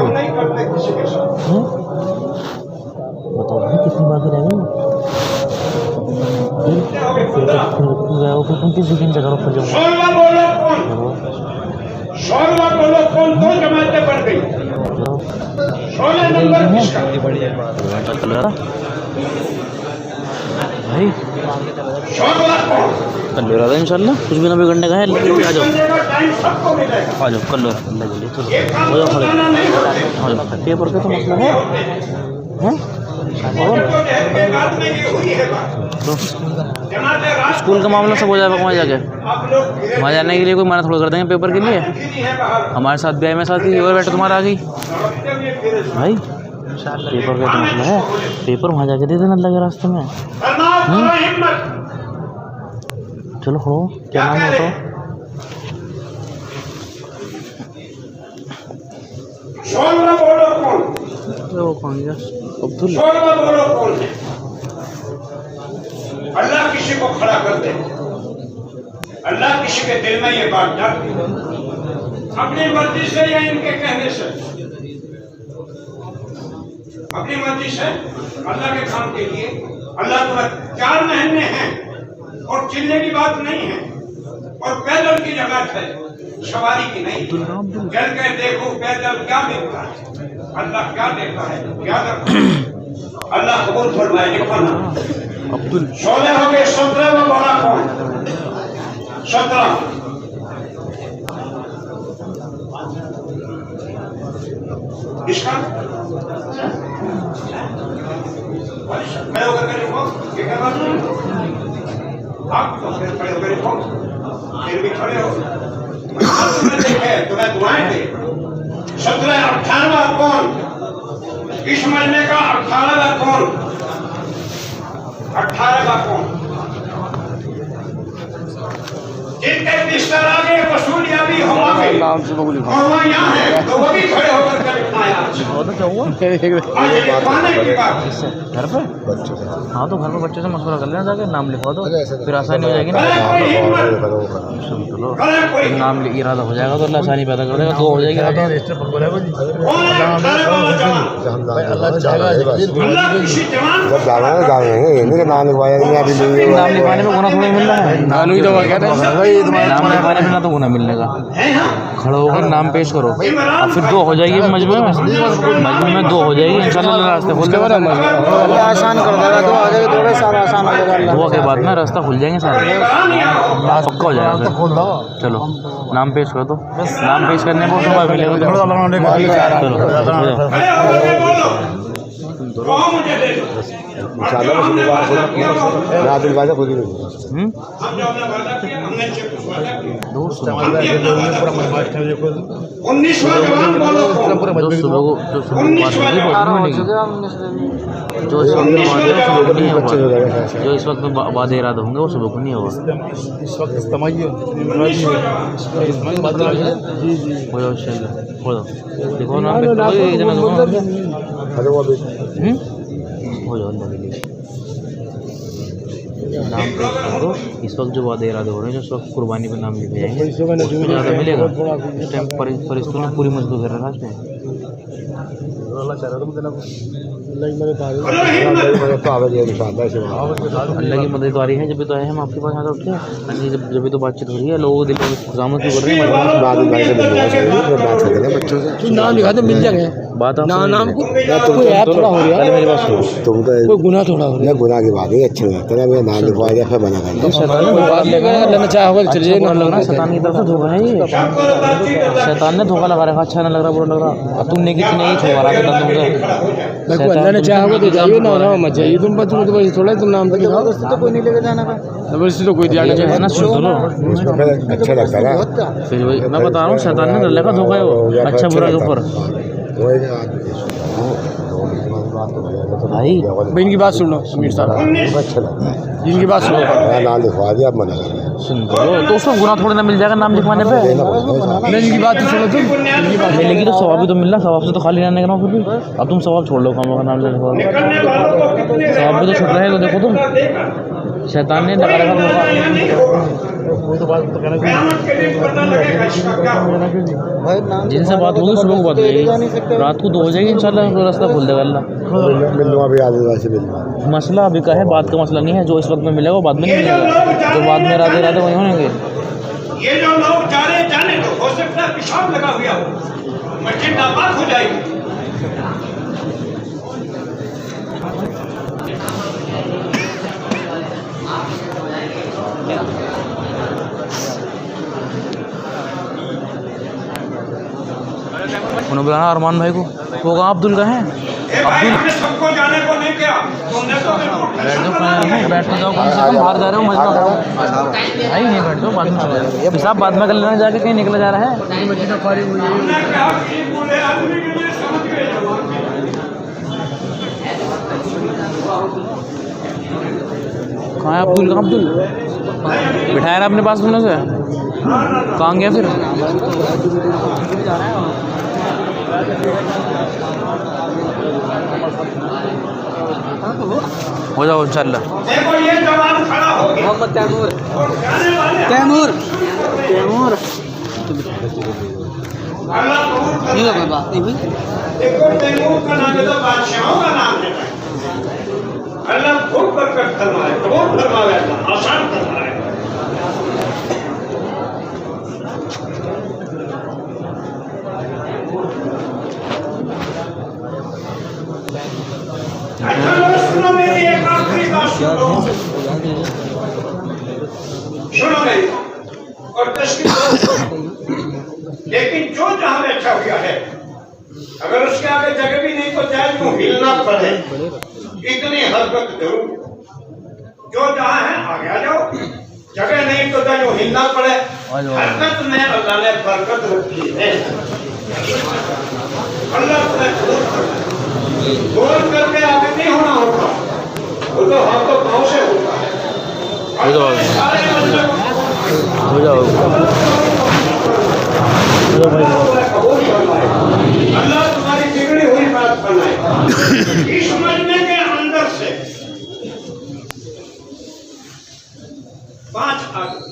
Speaker 2: बताओ भाई कितनी बाकी रह गई? फिर तुम किस दिन जगह पर जाओ?
Speaker 1: कौन जमाते पड़ गई? 16 नंबर किसका?
Speaker 2: भाई कल ले रहा था इंशाल्लाह, कुछ भी ना बिगड़ने का है। आ जाओ आ जाओ कल अल्लाह के लिए, चलो हो जाओ खड़े। पेपर का तो मसला है, हैं
Speaker 1: तो के बाद में ये हुई है बात।
Speaker 2: तो
Speaker 1: जमाते रात
Speaker 2: स्कूल का मामला सब हो जाएगा वहाँ जाके।
Speaker 1: आप लोग धीरे
Speaker 2: वहाँ जाने के लिए कोई मना थोड़ा कर देंगे पेपर के लिए।
Speaker 1: नहीं है बाहर
Speaker 2: हमारे साथ भी आए, मेरे साथ ही और बैठो तुम्हारा आ गई
Speaker 1: जब ये फिर
Speaker 2: भाई। पेपर का तो मसला है, पेपर वहाँ जाके दे देना लगे रास्ते में।
Speaker 1: करना पूरा हिम्मत।
Speaker 2: चलो खड़ो, क्या नाम है तो?
Speaker 1: शोर में बोलो कौन?
Speaker 2: वो कौन गया? अब्दुल।
Speaker 1: शोर में बोलो कौन है? अल्लाह किसी को खड़ा कर दे, अल्लाह किसी के दिल में ये बात डाल दे, अपनी मर्जी से या इनके कहने से, अपनी मर्जी से अल्लाह के काम के लिए। अल्लाह तुम्हें 4 महीने हैं और चिल्ले की बात नहीं है, और पैदल की जगह है, सवारी की नहीं। चल के देखो पैदल क्या देखता है, अल्लाह क्या देखता है, क्या करता है। अल्लाह कबूल फरमाए। लिखो ना
Speaker 2: अब्दुल।
Speaker 1: 16 हो गए, 17 में बड़ा कौन? 17 इसका खड़े होकर के लिखो। ये क्या बात है? आप तो फिर खड़े होकर लिखो, फिर भी खड़े हो। तुम्हें देखे, तुम्हें दुआएं दे। 17 18वां कौन? इस महीने का 18वां कौन? 18वां कौन? जिनके बिस्तर आगे वसूलियाबी हो गई और वह यहाँ है, तो वो भी खड़े होकर के लिखना है आज। आज लिखवाने की बात है।
Speaker 2: घर पे? हाँ तो घर पे बच्चे से मशवरा कर लेना जाके, नाम लिखवा दो, फिर आसानी हो जाएगी ना। चलो नाम इरादा हो जाएगा तो अल्लाह आसानी पैदा कर देगा, 2 हो जाएगी। नाम लिखवाने में गुना थोड़ा मिल रहा है, नाम लिखवाने में ना तो गुना मिलने का। खड़े होकर नाम पेश करो, और फिर 2 हो जाएगी मजबूर में 2 हो जाएगी इंशाल्लाह। रास्ते खुल जाएगा,
Speaker 3: आसान कर देगा तो आगे थोड़े सारा आसान हो जाएगा।
Speaker 2: 2 के बाद में रास्ता खुल जाएंगे सारे, पक्का हो जाएगा। चलो नाम पेश कर दो, नाम पेश करने पर सुबह मिलेगा। जो इस वक्त बाद इरादा होंगे वो सुबह को नहीं होगा।
Speaker 3: इस वक्त इस्तेमाल
Speaker 2: देखो नाम हो जाओ नाम दो। इस वक्त जो वादे इरादे हो रहे हैं, जो इस वक्त कुर्बानी पे नाम लिखे जाएंगे, ज़्यादा मिलेगा। इस टाइम फरिश्तों ने पूरी मजबूत कर रखा है। अल्लाह की मदद आ रही है, जब भी तो आए हम आपके पास। यहाँ तो उठ के जब भी तो बातचीत हो रही है, लोगों दिल खुदामत क्यों कर रहे हैं।
Speaker 3: नाम लिखा तो मिल जाएगा।
Speaker 2: बात
Speaker 3: नाम थोड़ा हो रहा है,
Speaker 2: मेरी बात सुनो,
Speaker 4: तुम तो
Speaker 3: कोई गुनाह थोड़ा हो रहा है।
Speaker 4: गुनाह की बात है, अच्छा लगता है। मैं नाम लिखवा दिया फिर मना कर दिया।
Speaker 2: शैतान की तरफ से धोखा है ये। शैतान ने धोखा लगा रखा, अच्छा नहीं लग रहा, बुरा लग रहा। और तुमने कितने ही छोड़ा रहा था तुमसे।
Speaker 3: अल्लाह ने चाहा होगा तो जाइए, ना मत जाइए। तुम बच्चों तो थोड़ा तुम नाम तो कोई नहीं लेके जाना का, जबरदस्ती तो कोई ध्यान
Speaker 2: है ना। सुनो
Speaker 4: अच्छा लगता है
Speaker 2: फिर वही मैं बता रहा हूँ, शैतान ने लगा धोखा है वो, अच्छा बुरा के ऊपर। भाई
Speaker 3: इनकी बात सुन लो अमीर साहब,
Speaker 4: अच्छा लगता है।
Speaker 3: इनकी बात सुनो।
Speaker 4: मैं नाम लिखवा दिया, अब मना कर दिया।
Speaker 2: सुन तो उसको गुना थोड़ी ना मिल जाएगा नाम लिखवाने पे।
Speaker 3: नहीं इनकी बात तो सुनो तुम।
Speaker 2: मिलेगी तो सवाब भी तो मिल रहा, सवाब से तो खाली रहने का ना। फिर भी अब तुम सवाब छोड़ लो, काम का नाम लिखवा, सवाब भी तो छूट रहे। तो देखो तुम, शैतान ने लगा रखा जिनसे बात होगी सुबह को बात हो जाएगी, रात को 2 हो जाएगी इंशाल्लाह, रास्ता खुल देगा अल्लाह।
Speaker 4: मिलूंगा भी आदिवासी मिलूंगा।
Speaker 2: मसला अभी का है, बात का मसला नहीं है। जो इस वक्त में मिलेगा वो बाद में नहीं मिलेगा, जो बाद में राधे राधे वही होंगे।
Speaker 1: ये जो लोग जाने तो हो सकता है पेशाब लगा हुआ हो, मस्जिद नापाक हो जाएगी। उन्होंने बुलाना अरमान भाई को। वो कहाँ अब्दुल का है? सबको जाने खाने को नहीं किया तुमने तो बिल्कुल
Speaker 2: बैठ तो जाओ, कम से कम बाहर जा रहे हो मजमा करो भाई, नहीं बैठ जाओ, बाद में चले जाओ हिसाब बाद में कर लेना, जाके कहीं निकला जा रहा है।
Speaker 1: हमने कहा कि बोले आदमी के लिए समझ गए जवान।
Speaker 2: कहाँ है अब्दुल? कहाँ अब्दुल बिठाया अपने पास में से, कहाँ गया फिर? हो जाओ इंशाल्लाह।
Speaker 1: देखो ये जवान खड़ा हो गया,
Speaker 3: मोहम्मद तैमूर,
Speaker 1: और जाने वाले
Speaker 3: तैमूर, तैमूर
Speaker 1: अल्लाह कबूल कर
Speaker 3: नहीं कोई बात नहीं भाई।
Speaker 1: देखो तैमूर का नाम है तो बादशाहों का नाम है। अल्लाह खूब बरकत फरमाए, कबूल फरमाए, अल्लाह आसान फरमाए। अच्छा लोग सुनो, मेरी एक आखिरी बात सुनो, सुनो मेरी और तस्वीर। लेकिन जो जहां बैठा हुआ है, अगर उसके आगे जगह भी नहीं तो चाहे क्यों हिलना पड़े, इतनी हरकत जरूर। जो जहां है आगे आ जाओ, जगह नहीं तो जो हिलना पड़े। हरकत में अल्लाह ने बरकत रखी है। अल्लाह ने बोल करके आगे नहीं होना होगा, वो तो हाथों पाँव से होता है।
Speaker 2: हो जाओ भाई,
Speaker 1: अल्लाह तुम्हारी बिगड़ी हुई बात बनाए। इस मजमे के अंदर से 5 आदमी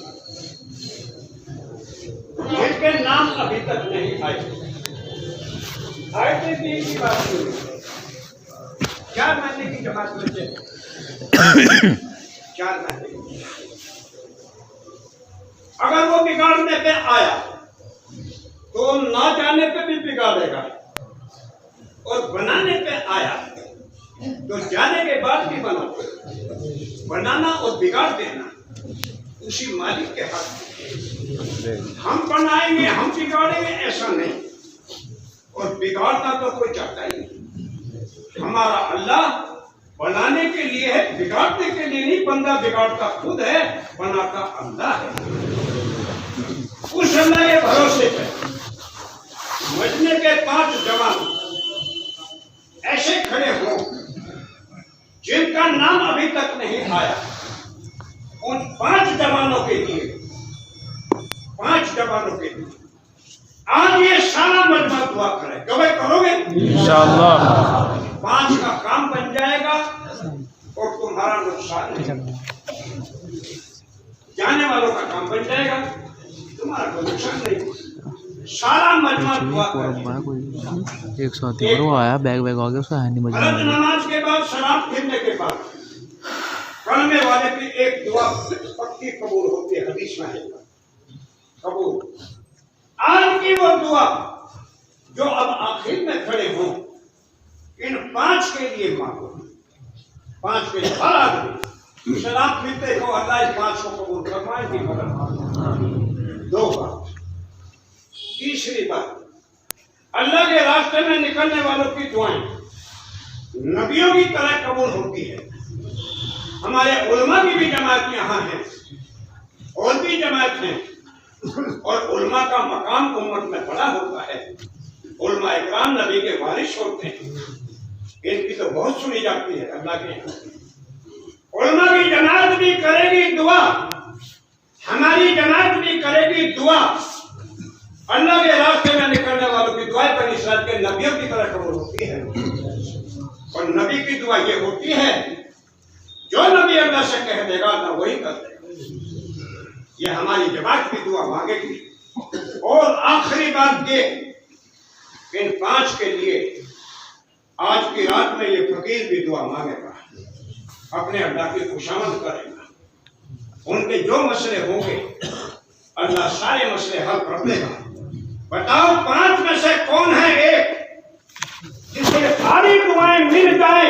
Speaker 1: जिनके नाम अभी तक नहीं आए, आए की बात शुरू 4 महीने की जमात में से 4 महीने की। अगर वो बिगाड़ने पे आया तो ना जाने पे भी बिगाड़ेगा, और बनाने पे आया तो जाने के बाद भी बनाना और बिगाड़ देना उसी मालिक के हाथ में। हम बनाएंगे, हम बिगाड़ेंगे ऐसा नहीं, और बिगाड़ना तो कोई चाहता ही नहीं। हमारा अल्लाह बनाने के लिए है, बिगाड़ने के लिए नहीं। बंदा बिगाड़ता खुद है, बनाता अल्लाह है। उस अल्लाह के भरोसे पे मजमे के 5 जवान ऐसे खड़े हों जिनका नाम अभी तक नहीं आया। उन 5 जवानों के लिए, 5 जवानों के लिए आज ये सारा मजमा दुआ करे। कभी करोगे
Speaker 2: इंशाअल्लाह।
Speaker 1: 5 का काम बन जाएगा और तुम्हारा नुकसान नहीं, जाने वालों का काम बन जाएगा, तुम्हारा कोई नुकसान नहीं। सारा मजमा दुआ करे।
Speaker 2: 130 वो आया, बैग आ गया उसका, है नहीं मजा।
Speaker 1: फर्ज नमाज के बाद सलाम फिरने के बाद कलमे वाले की एक दुआ पक्की कबूल होती है, हदीस में है कबूल। आज की वो दुआ जो अब आखिर में खड़े हों, इन 5 के लिए मांगो। 5 के लिए हर आदमी सलाम फिरते हो, अल्लाह इस 5 को कबूल फरमाए की मदद। 2 बात। तीसरी बात, अल्लाह के रास्ते में निकलने वालों की दुआएं नबियों की तरह कबूल होती है। हमारे उलमा की भी जमात यहाँ है, और भी जमात हैं, और उलमा का मकाम उम्मत में बड़ा होता है। उलमा इकराम नबी के वारिस होते हैं, इनकी तो बहुत सुनी जाती है अल्लाह के यहाँ। उलमा की जमात भी करेगी दुआ, हमारी जमात भी करेगी दुआ। अल्लाह के रास्ते में निकलने वालों की दुआ बनी इस्राइल के नबियों की तरह कबूल होती है। और नबी की दुआ ये होती है, जो नबी अल्लाह से कह देगा ना वही कर देगा। ये हमारी जमात की दुआ मांगेगी। और आखिरी बात ये, इन 5 के लिए आज की रात में ये फकीर भी दुआ मांगेगा, अपने अल्लाह की खुशामद करेगा। उनके जो मसले होंगे अल्लाह सारे मसले हल कर देगा। बताओ 5 में से कौन है एक जिसके सारी दुआएं मिल जाए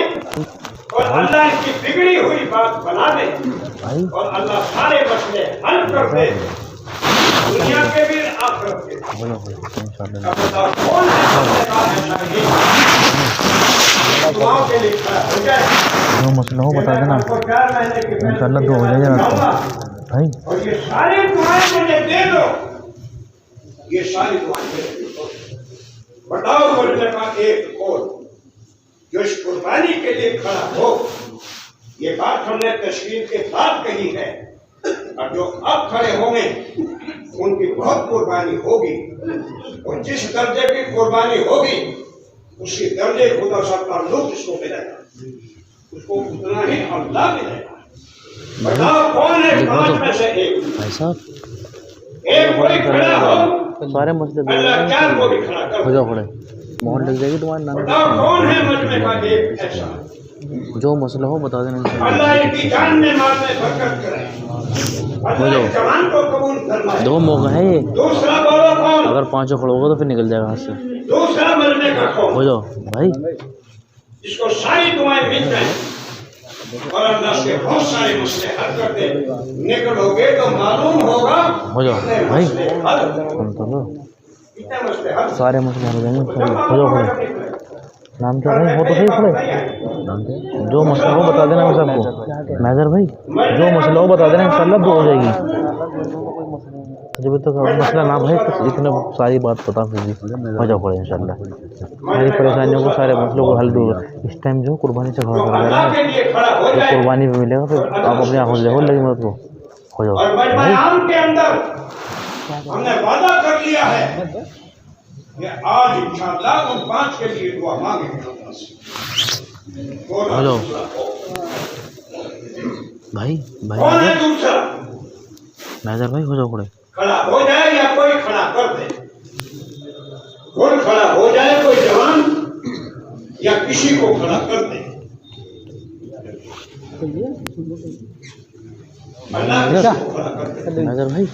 Speaker 1: और अल्लाह की बिगड़ी हुई बात बना दे और अल्लाह सारे मसले हल कर दे। दुनिया के भी आखिरत के।
Speaker 2: हो जाओ इंशाल्लाह।
Speaker 1: अब बताओ कौन है दुआओं के लिए खड़ा हो जाए।
Speaker 2: जो मसला हो बता देना,
Speaker 1: आपको 4 महीने की
Speaker 2: इंशाल्लाह दुआ हो जाएगा रात को भाई।
Speaker 1: और ये सारी दुआएं मुझे दे दो, ये सारी दुआएं मुझे दे दो। बताओ मुझे का एक और जो इस कुर्बानी के लिए खड़ा हो। ये बात हमने तस्वीर के साथ कही है, और जो अब खड़े होंगे उनकी बहुत कुर्बानी होगी, और जिस दर्जे की कुर्बानी होगी उसी दर्जे खुदा साहब का लुत्फ इसको मिलेगा, उसको उतना ही अल्लाह मिलेगा। बताओ कौन है पांच में से एक?
Speaker 2: भाई साहब
Speaker 1: एक कोई खड़ा हो,
Speaker 2: सारे मसले
Speaker 1: अल्लाह चार को भी खड़ा कर।
Speaker 2: हो जाओ खड़े, मोहन लग जाएगी तुम्हारे नाम।
Speaker 1: बताओ कौन है मजमे का एक ऐसा?
Speaker 2: जो मसला हो बता देना इंशाल्लाह।
Speaker 1: अल्लाह इनकी जान में माल में बरकत करे, अल्लाह इस जवान को कबूल फरमाए।
Speaker 2: दो मौका है ये,
Speaker 1: दूसरा बोलो कौन?
Speaker 2: अगर पांचों खड़े होगा तो फिर निकल जाएगा हाथ से।
Speaker 1: दूसरा मजमे का
Speaker 2: हो
Speaker 1: कौन?
Speaker 2: जाओ भाई।
Speaker 1: जिसको सारी दुआएं मिल जाए और अल्लाह से बहुत सारे मसले हल कर दे, निकलोगे तो मालूम होगा
Speaker 2: हो जाओ
Speaker 1: कितने
Speaker 2: भाई।
Speaker 1: मसले हल,
Speaker 2: सुन तो लो,
Speaker 1: कितने मसले हल।
Speaker 2: सारे मसले हो जाएंगे। हो जाओ खड़े, नाम क्या भाई? हो तो सही खड़े, नाम क्या? जो मसला हो बता देना मैं सबको। मैजर भाई जो मसला हो बता देना इंशाल्लाह दो हो जाएगी। जब तक मसला ना भाई तो इतने सारी बात बता दीजिए। हो जाओ खड़े इंशाल्लाह। सारी परेशानियों को, सारे मसलों को हल दूंगा। इस टाइम जो कुर्बानी से खड़ा कर रहा
Speaker 1: अल्लाह
Speaker 2: है
Speaker 1: के लिए खड़ा हो
Speaker 2: तो
Speaker 1: जाए।
Speaker 2: कुर्बानी भी मिलेगा, फिर आप अपनी आंखों से देखो लगी मत को। हो जाओ
Speaker 1: और
Speaker 2: भाई।
Speaker 1: मजमा के अंदर हमने वादा कर लिया है कि आज इंशाअल्लाह उन 5 के लिए दुआ मांगेंगे अल्लाह से।
Speaker 2: हेलो भाई, भाई
Speaker 1: कौन है दूसरा?
Speaker 2: मैजर भाई हो जाओ खड़े।
Speaker 1: खड़ा हो जाए या कोई खड़ा कर दे? कौन खड़ा हो जाए? कोई जवान या किसी को खड़ा कर दे? अल्लाह किसी को खड़ा कर दे।
Speaker 2: मैजर भाई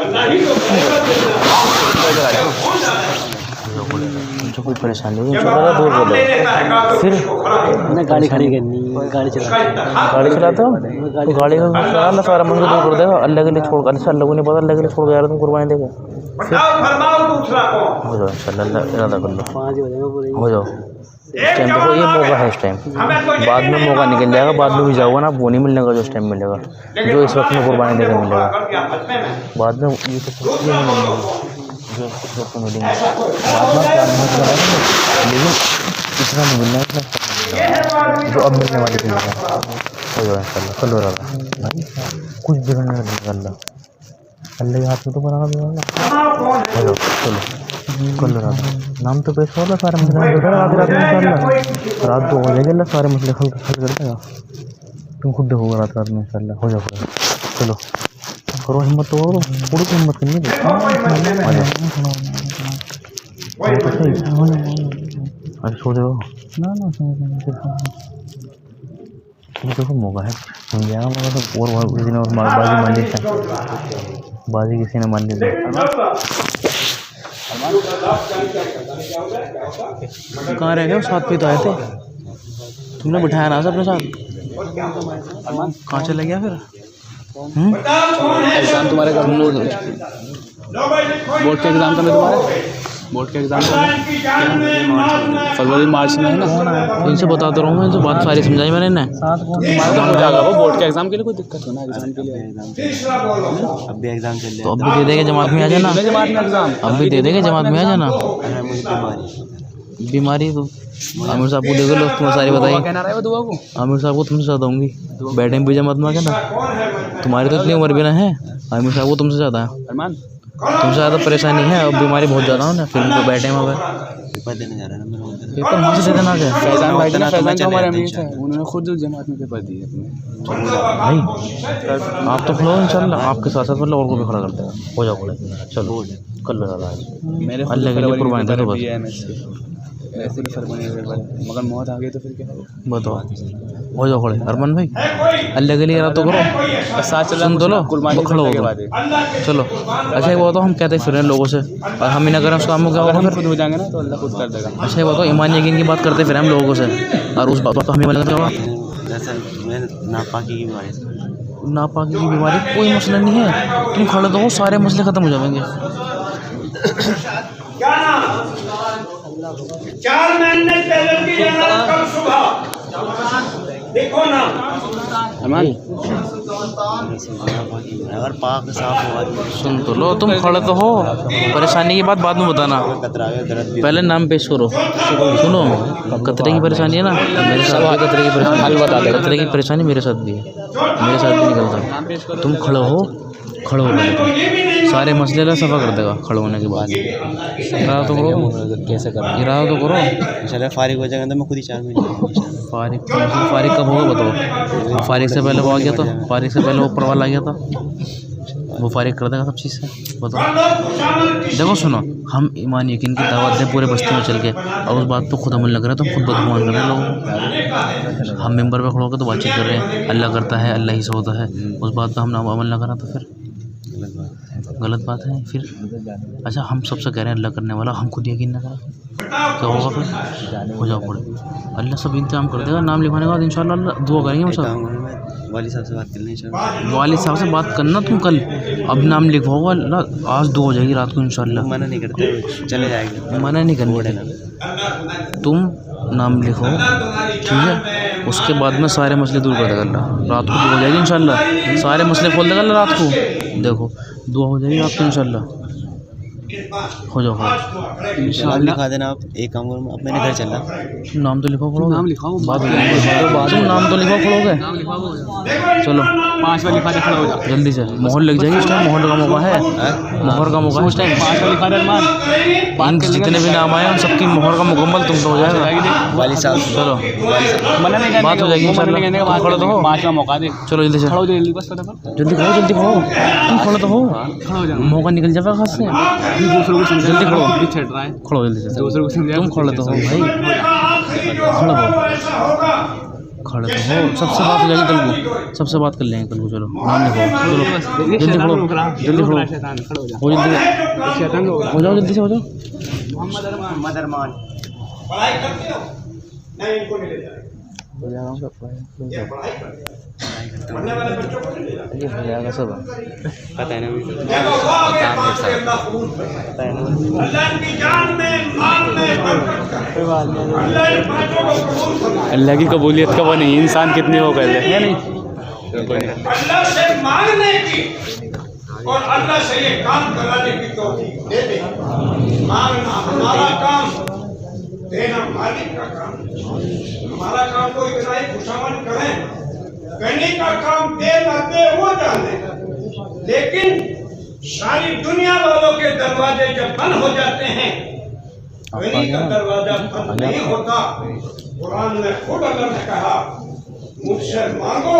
Speaker 1: अल्लाह ही को खड़ा कर देता है। कौन जाने?
Speaker 2: जो कोई परेशानी होगी
Speaker 1: जब
Speaker 2: इंशाल्लाह दूर
Speaker 1: अपना
Speaker 2: कर
Speaker 1: नाम ले
Speaker 2: दो।
Speaker 1: लेता है काफिर,
Speaker 2: फिर
Speaker 1: उसको खड़ा कर दे।
Speaker 2: गाड़ी खड़ी करनी, गाड़ी
Speaker 1: उसका इंतखाब
Speaker 2: गाड़ी चलाते हो तो गाड़ी का अल्लाह सारा मंदिर दूर कर देगा। अल्लाह के लिए छोड़, अच्छा अल्लाह को नहीं पता, अल्लाह के लिए छोड़ गया तुम कुर्बानी देगा।
Speaker 1: बताओ फरमाओ दूसरा कौन?
Speaker 2: हो जाओ इंशाल्लाह, अल्लाह इरादा कर लो। हो जाओ इस
Speaker 1: एक
Speaker 2: टाइम देखो, ये मौका है इस टाइम। बाद में मौका निकल जाएगा, बाद में भी जाओगे ना वो नहीं मिलने का जो इस टाइम मिलेगा, जो इस वक्त में कुर्बानी देकर मिलेगा। बाद में ये तो ये नहीं मिलेगा जो इस वक्त में मिलेंगे। बाद में क्या मतलब है, लेकिन इतना नहीं मिलना है जो अब मिलने वाली चीज़ है। हो जाओ इंशाल्लाह, कल हो रहा भाई, कुछ बिगड़ने का नहीं अल्लाह, अल्लाह के हाथ में तो बनाना भी होगा। हो जाओ चलो, कल हो रहा नाम तो पेश होगा, सारे मसले हल कर देगा रात में इंशाल्लाह। रात को हो जाएगा, अल्लाह सारे मसले हल कर देगा। तुम खुद देखोगे रात में इंशाल्लाह। हो जाओ चलो, करो हिम्मत, तो करो थोड़ी तो हिम्मत करनी है। अरे सो जाओ ना देखो मौका है, मिल जाएगा मौका तो। और किसी ने बाजी मान ली, बाजी किसी ने मान ली। कहाँ रह गए? साथ पे तो आए थे, तुमने बिठाया ना अपने साथ, कहाँ चले गया फिर?
Speaker 3: एग्जाम तुम्हारे बोर्ड के एग्जाम का मैं तुम्हारे बोर्ड के एग्जाम का फरवरी मार्च में है ना।
Speaker 2: इनसे बताता रहा हूँ मैं, इनसे बात सारी समझाई मैंने इन्हें।
Speaker 3: जाएगा वो बोर्ड के एग्जाम के लिए, कोई दिक्कत हो ना एग्जाम के लिए।
Speaker 4: अब भी एग्जाम चल
Speaker 2: तो अब भी दे देंगे, जमात में आ जाना।
Speaker 3: जमात में एग्जाम
Speaker 2: अब भी दे देंगे, जमात में आ जाना।
Speaker 4: मुझे
Speaker 2: बीमारी तो आमिर साहब को देख लो, तुम्हें सारी बताई।
Speaker 3: कहना रहा है वो दुआ को।
Speaker 2: आमिर साहब को तुमसे ज़्यादा होंगी, बैठे भी जमात में कहना। तुम्हारी तो इतनी उम्र भी ना है, आमिर साहब को तुमसे ज़्यादा है,
Speaker 3: अरमान
Speaker 2: तुमसे ज़्यादा परेशानी है और बीमारी बहुत ज़्यादा हो ना। फिर उनको बैठे हैं वहाँ पर,
Speaker 4: पेपर देने जा रहा है ना मेरा।
Speaker 2: पेपर वहाँ से दे देना क्या
Speaker 3: फैजान भाई थे ना, फैजान तो हमारे अमीर थे, उन्होंने खुद जमात में पेपर दिए अपने।
Speaker 2: भाई। आप तो खड़ो इंशाल्लाह, आपके साथ साथ मतलब और को भी खड़ा कर देगा। हो जाओ खड़े, चलो कल लगा रहा है।
Speaker 3: मेरे
Speaker 2: अल्लाह के लिए कुर्बानी दे दो बस।
Speaker 3: मगर मौत आ गई तो फिर क्या?
Speaker 2: बताओ, हो जाओ खड़े अरमान भाई, अल्लाह के लिए इरादा तो करो।
Speaker 3: साथ चल
Speaker 2: सुन तो लो,
Speaker 3: कुर्बानी
Speaker 2: खड़ो हो
Speaker 3: के
Speaker 2: तो
Speaker 3: बाद
Speaker 2: चलो। अच्छा एक बात, हम कहते फिर लोगों से और हम ही ना करें उस काम को, क्या होगा
Speaker 3: हम
Speaker 2: फिर?
Speaker 3: खुद हो जाएंगे ना तो अल्लाह खुद कर देगा।
Speaker 2: अच्छा एक बात, ईमान यकीन की बात करते फिर हम लोगों से और उस बात पर हमें मतलब क्या होगा?
Speaker 4: मैं नापाकी की बात
Speaker 2: नापाकी की बीमारी कोई मसला नहीं है, तुम खड़े तो हो, सारे मसले ख़त्म हो जाएंगे।
Speaker 1: क्या नाम? 4 महीने पहले की जाना, कल सुबह देखो ना।
Speaker 3: अमान
Speaker 4: अगर पाक साफ हुआ
Speaker 2: सुन तो लो, तुम खड़े तो हो, परेशानी की बात बाद में बताना,
Speaker 4: कतरा दर्द भी
Speaker 2: पहले नाम पेश करो। सुनो, कतरे की परेशानी है ना, मेरे साथ भी कतरे की परेशानी, हल बता दे। कतरे की परेशानी मेरे साथ भी है, मेरे साथ भी निकलता। तुम खड़े हो, खड़े हो गए, सारे मसले ला सफ़ा कर देगा खड़े होने के बाद। इरादा तो करो,
Speaker 4: कैसे करा
Speaker 2: इरादा तो करो।
Speaker 4: चले फारिग हो जाएगा तो मैं खुद ही 4 महीने
Speaker 2: फारिग कब होगा बताओ? फारिग से पहले वो आ गया था, फारिग से पहले वो ऊपर वाला आ गया था, वो फारिग कर देगा सब चीज़ से। बताओ, देखो सुनो, हम ईमान यकीन की दावत दें पूरे बस्ती में चल के, और उस बात पे खुद अमल न करें तो हम खुद बदगुमान कर रहे हैं लोगों को। हम मेंबर पे खड़े होकर तो बातचीत कर रहे हैं, अल्लाह करता है, अल्लाह ही से होता है, उस बात पे हम अमल न करें तो फिर गलत बात है। फिर अच्छा, हम सबसे कह रहे हैं अल्लाह करने वाला, हम खुद यकीन न करें क्या होगा? फिर हो जाओ पड़े, अल्लाह सब इंतजाम कर देगा। नाम लिखाने के बाद इंशाल्लाह दुआ करेंगे हम सब।
Speaker 4: वाली साहब से बात कर लें।
Speaker 2: वालिद साहब से बात करना तुम कल, अब नाम लिखवाओगा, आज 2 हो जाएगी रात को इंशाल्लाह।
Speaker 4: मना नहीं करते, चले जाएंगे,
Speaker 2: मना नहीं करना, तुम नाम लिखो ठीक है, उसके बाद में सारे मसले दूर कर देगा अल्लाह। रात को 2 हो जाएगी इंशाल्लाह, सारे मसले खोल देगा अल्लाह रात को। देखो 2 हो जाएगी रात को इंशाल्लाह, हो जाओ
Speaker 4: नाम लिखा देना आप। एक काम करो, अब मैंने घर चलना,
Speaker 2: नाम तो लिखो, खड़ोगे, नाम लिखाओ, बात तुम नाम तो लिखो, खड़ोगे, चलो
Speaker 3: 5 वाली लिखा दे, खड़ा हो जा
Speaker 2: जल्दी से। मोहर लग जाएगी इस टाइम, मोहर का मौका है, मोहर का मौका है इस टाइम।
Speaker 3: 5 वाली लिखा दे अरमान।
Speaker 2: जितने भी नाम आए उन सबकी मोहर का मुकम्मल तुम तो हो जाएगा।
Speaker 4: वाली साहब
Speaker 2: चलो
Speaker 3: मना नहीं करने
Speaker 2: बात हो जाएगी इंशाल्लाह, तुम खड़े तो हो,
Speaker 3: 5 का मौका दे।
Speaker 2: चलो जल्दी से,
Speaker 3: खड़ा हो जल्दी, बस फटाफट
Speaker 2: जल्दी खड़ो, जल्दी खड़ो, तुम खड़े तो हो,
Speaker 3: खड़ा हो जा।
Speaker 2: मौका निकल जाएगा हाथ से।
Speaker 3: अभी दूसरों को समझा,
Speaker 2: जल्दी खड़ो,
Speaker 3: भी छेड़ रहा है,
Speaker 2: खड़ो जल्दी से,
Speaker 3: दूसरों को समझा।
Speaker 2: तुम खड़े तो हो भाई, खड़े हो, खड़े तो हो। सबसे बात हो जाएगी कल को, सबसे बात कर लेंगे कल को। चलो नाम लिखो, चलो जल्दी खड़ो, जल्दी खड़ो,
Speaker 3: शैतान खड़ा हो जा,
Speaker 2: हो जल्दी,
Speaker 3: शैतान हो
Speaker 2: हो जाओ जल्दी से, हो जाओ।
Speaker 3: मोहम्मद अरमान।
Speaker 1: पढ़ाई करते हो? नहीं, इनको नहीं ले जाएगा। ये पढ़ाई करते हो? पढ़ने वाले बच्चों को नहीं ले जाएगा।
Speaker 2: ये हो जाएगा सब।
Speaker 4: पता है ना
Speaker 1: देखो वो आगे पास के अल्लाह कबूल करे। अल्लाह की जान में, माल में बरकत करे। अल्लाह इन बातों को कबूल करे।
Speaker 3: अल्लाह की कबूलियत का वो नहीं, इंसान कितने हो पहले है नहीं।
Speaker 1: अल्लाह से मांगने की और अल्लाह से ये काम कराने की तौफीक दे दे। मांगना हमारा काम, देना मालिक का काम। हमारा काम तो इतना ही खुशामद करें, कहने का काम दे ना दे वो जाने, लेकिन सारी दुनिया वालों के दरवाजे जब बंद हो जाते हैं, कहने का दरवाजा बंद नहीं होता। कुरान में खुद अल्लाह ने कहा, मुझसे मांगो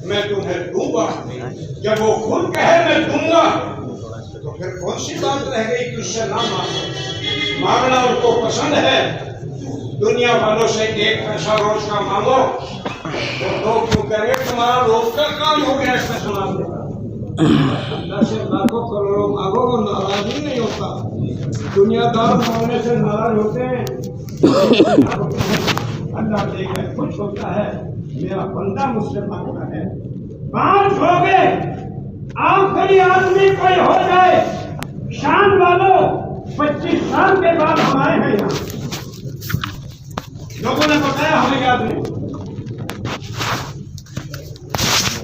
Speaker 1: मैं तुम्हें दूंगा। जब वो खुद कहे मैं दूंगा, तो फिर कौन सी बात रह गई कि उससे ना मांगो? मांगना उनको पसंद है। दुनिया वालों से 1 पैसा रोज का मांगो तो लोग क्यों करेंगे तुम्हारा रोज का काम हो गया, इसमें सुना देगा। अल्लाह से लाखों करोड़ों मांगो, वो नाराज ही नहीं होता। दुनियादार मांगने से नाराज होते हैं। अल्लाह देखकर खुश होता है, मेरा बंदा मुझसे मांगता है। 5 हो गए, आखिरी आदमी कोई हो जाए शान वालों। 25 साल के बाद हम आए हैं यहाँ, लोगों ने बताया हमें याद नहीं।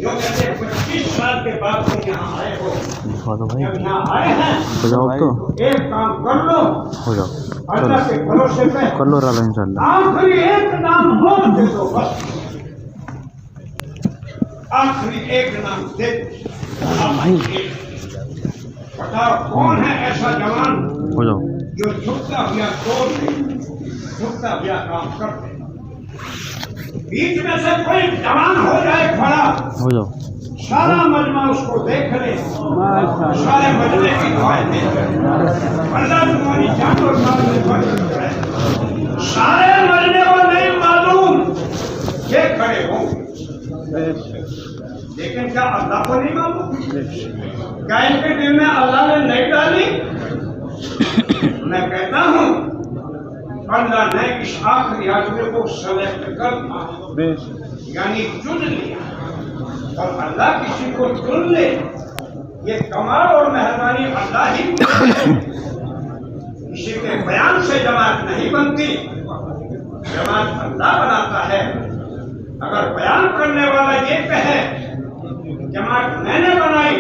Speaker 1: जो कहते हैं 25 साल के बाद तुम यहाँ आए हो,
Speaker 2: लिखवा दो भाई,
Speaker 1: जब यहाँ आए हैं
Speaker 2: हो जाओ अब तो,
Speaker 1: एक काम कर लो,
Speaker 2: हो जाओ,
Speaker 1: अल्लाह के भरोसे पे
Speaker 2: कर लो राला इंशाल्लाह।
Speaker 1: आखिरी एक नाम और दे दो बस, आखिरी एक नाम दे दो भाई। बताओ कौन है ऐसा जवान
Speaker 2: हो जाओ,
Speaker 1: जो झुकता हुआ तोड़ दे, झुकता हुआ काम कर दे। बीच में से कोई जवान हो जाए खड़ा,
Speaker 2: हो जाओ,
Speaker 1: सारा मजमा उसको देख ले, सारे मजमे की दुआएं दे। अल्लाह तुम्हारी जान और माल में बरकत करे। सारे मजमे को नहीं मालूम ये खड़े होंगे, लेकिन क्या अल्लाह को नहीं मालूम? क्या इनके दिल में अल्लाह ने नहीं डाली? मैं कहता हूँ अल्लाह ने इस आखिरी आदमी को सेलेक्ट कर, यानी चुन लिया। और अल्लाह किसी को चुन ले, ये कमाल और मेहरबानी अल्लाह ही किसी के बयान से जमात नहीं बनती, जमात अल्लाह बनाता है। अगर बयान करने वाला ये कहे जमात मैंने बनाई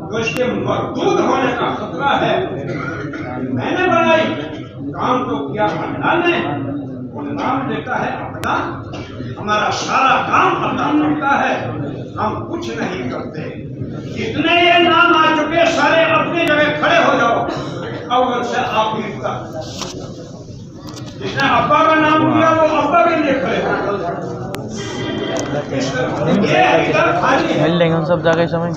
Speaker 1: तो इसके मरदूद होने का खतरा है। मैंने बनाई, काम तो किया अल्लाह ने, वो नाम देता है अपना, हमारा सारा काम अल्लाह करता है, हम कुछ नहीं करते। जितने ये नाम आ चुके सारे अपनी जगह खड़े हो जाओ, अव्वल से आखिर तक। जिसने अब्बा का नाम लिया वो अब्बा के लिए खड़े हो।
Speaker 2: मिल लेंगे उन सब जगह समय।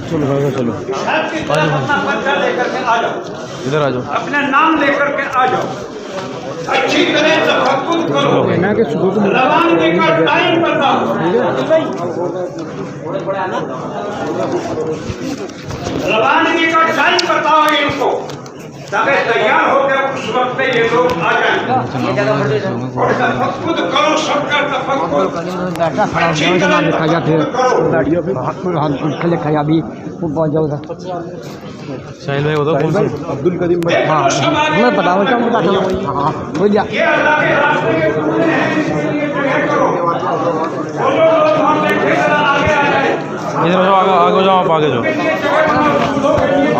Speaker 3: चलो भागो चलो,
Speaker 1: अपना बच्चा लेकर के आ जाओ,
Speaker 2: इधर आ जाओ,
Speaker 1: अपने नाम लेकर के आ जाओ, अच्छी तरह तफक्कुर करो, रवानगी का टाइम बताओ, रवानगी का टाइम बताओ इनको, ताकि तैयार होकर उस वक्त पे ये लोग आ जाएंगे। और तफक्कुर करो, सबका तफक्कुर अच्छी तरह
Speaker 2: साहिल भाई होता कौन सा?
Speaker 3: अब्दुल करीम भाई।
Speaker 1: हाँ
Speaker 3: मैं बताऊँ क्या बता रहा हूँ। हाँ बोल जा।
Speaker 1: ये अल्लाह के रास्ते में इसलिए जगह करो, वो जो लोग वहाँ बैठे जरा आगे आ जाए,
Speaker 2: इधर जाओ, आगे जाओ, आप आगे जाओ,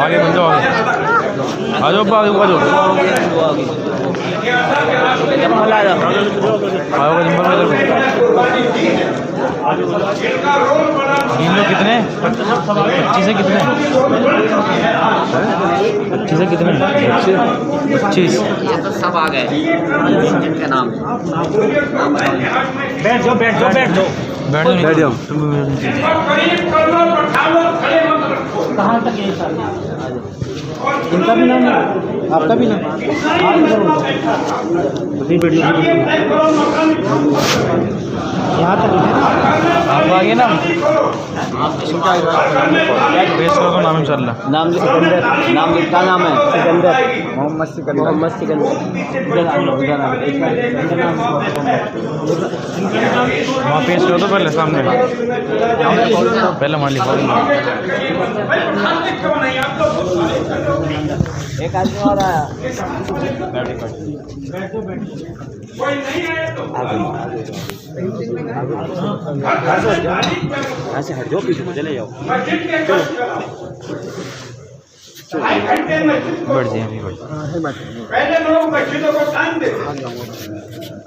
Speaker 2: आगे बन जाओ, आ जाओ, आगे आ जाओ, इन लोग कितने 25 से कितने 25 से कितने 25
Speaker 5: ये तो सब आ गए जिनके नाम
Speaker 2: बैठ जाओ, बैठ जाओ, बैठ जाओ, बैठ जाओ।
Speaker 5: कहाँ तक ये सारे
Speaker 3: इनका भी नाम है, आपका भी नाम। यहाँ तक
Speaker 2: आप आगे ना बेस करो तो नाम इंशाल्लाह।
Speaker 5: नाम सिकंदर, नाम लिखा नाम है सिकंदर, मोहम्मद सिकंदर, मोहम्मद सिकंदर।
Speaker 2: वहाँ पेश करो तो पहले सामने, पहले मान लिखो।
Speaker 5: एक आदमी और आया,
Speaker 1: कोई नहीं आए तो
Speaker 5: ऐसे हट जाओ, पीछे चले जाओ।
Speaker 1: मस्जिद के कष्ट कराओ, 2.5 घंटे मस्जिद को।
Speaker 2: बैठ जाइए, अभी बैठ।
Speaker 1: पहले लोग मस्जिदों को टाइम देते,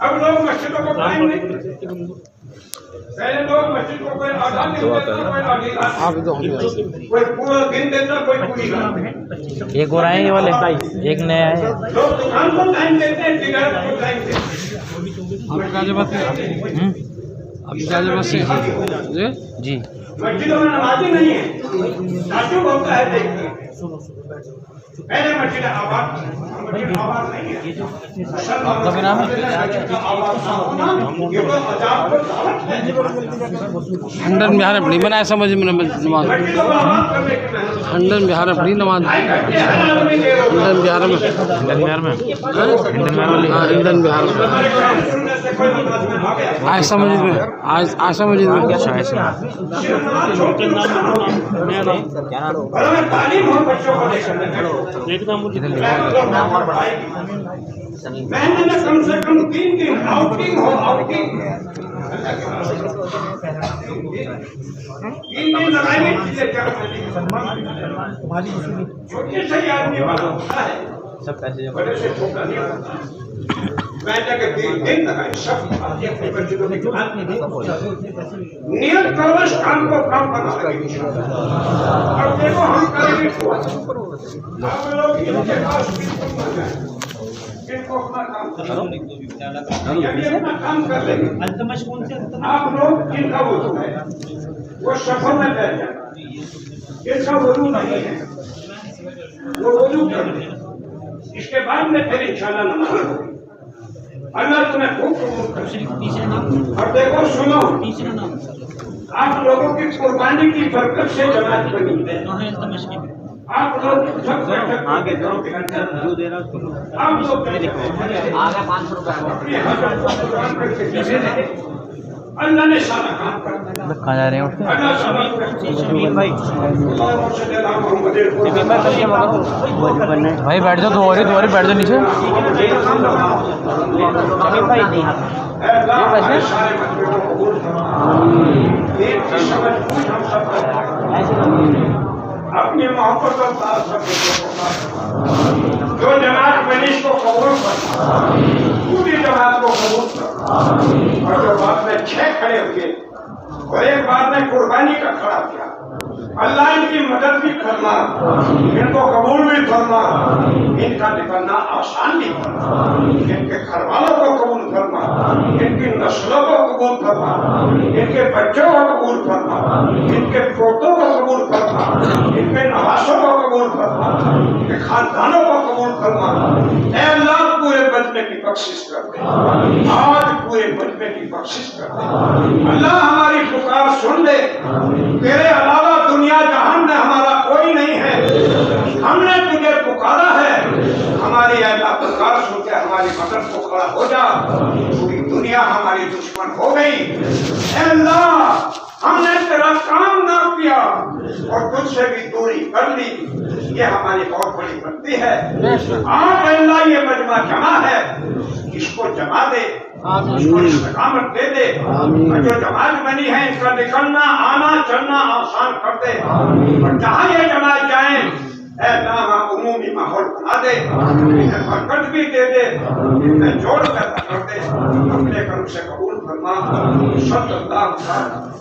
Speaker 1: अब लोग मस्जिदों को टाइम नहीं देते। पहले लोग मस्जिद को कोई आधा दिन देता, कोई आधी रात, कोई पूरा दिन देता, कोई पूरी रात।
Speaker 2: एक और आए ये वाले, एक नया है।
Speaker 1: लोग दुकान को टाइम देते हैं, तिजारत को टाइम देते हैं।
Speaker 3: अभी गाजियाबाद से
Speaker 2: जी
Speaker 1: मस्जिदों में नमाजी नहीं है, ताजुब होता है देखते हैं। पहले मस्जिद आबाद नहीं है।
Speaker 2: आपका भी नाम है?
Speaker 3: खंडन बिहार अपनी बनाया समझ में नमाज, खंडन बिहार अपनी नमाज, खंडन बिहार में,
Speaker 2: इंडियन बिहार में, इंडियन बिहार वाली।
Speaker 3: हाँ इंडियन बिहार में, आयशा मस्जिद में, आयशा मस्जिद में।
Speaker 2: अच्छा ऐसे इधर लिखो।
Speaker 1: महीने में कम से कम 3 दिन आउटिंग हो, आउटिंग 3 दिन लगाएंगे। छोटे से ही आदमी वाला होता है,
Speaker 5: सब पैसे
Speaker 1: बड़े से छोटा नहीं होता। मैंने के 3 दिन लगाए, सब नियत करो इस काम को काम बना। और देखो हम करेंगे, आप लोग इनके पास इनको अपना काम करो, ये अपना काम कर लेंगे। आप लोग इनका वजू है वो सफर में बैठ जाए, इनका वजू नहीं है वो वजू कर ले, इसके बाद में फिर इंशाल्लाह नमाज होगी। अल्लाह तुम्हें खूब कबूल करे। और देखो सुनो, आप लोगों की कुर्बानी की बरकत से जमात बनी है। आप लोग आगे जो दे रहा आप लोग
Speaker 5: आगे 500 रुपये
Speaker 1: अल्लाह ने सारा काम कर दिया।
Speaker 2: कहाँ जा रहे हैं उठ के?
Speaker 1: अल्लाह सभी
Speaker 2: भाई बैठ जाओ, दोबारी बैठ जाओ नीचे।
Speaker 1: अपनी मोहब्बत और जो जमात बनी इसको कबूल कर, पूरी जमात को कबूल कर। और जो बात में 6 खड़े हुए और एक बात में कुर्बानी का खड़ा किया, अल्लाह इनकी मदद भी करना, इनको कबूल भी करना, इनका निकलना आसान भी करना, इनके घर वालों को कबूल करना, इनकी नस्लों को कबूल करना, इनके बच्चों को कबूल करना, इनके पोतों को कबूल करना, इनके नवासों को कबूल करना, इनके खानदानों को कबूल करना। ऐ अल्लाह पूरे बचने की बख्शिश कर दे, आज पूरे बचने की बख्शिश कर दे। अल्लाह हमारी पुकार सुन ले, तेरे अलावा दुनिया जहान में हमारा कोई नहीं है, हमने तुझे पुकारा है, हमारी अल्लाह पुकार सुन के हमारी मदद को खड़ा हो जा। पूरी दुनिया हमारी दुश्मन हो गई, अल्लाह हमने तेरा काम ना किया और तुझसे भी दूरी कर ली, ये हमारी बहुत बड़ी गलती है। आज अल्लाह ये मजमा जमा है, इसको जमा दे, इसको इस्तेकामत दे दे। जो जमात बनी है इसका निकलना आना चलना आसान कर दे, और जहाँ ये जमात जाए उमूमी माहौल बना दे, बरकत भी दे दे, जोड़ कर दे, अपने कर्म से कबूल करना। सल्लल्लाहु अलैहि वसल्लम।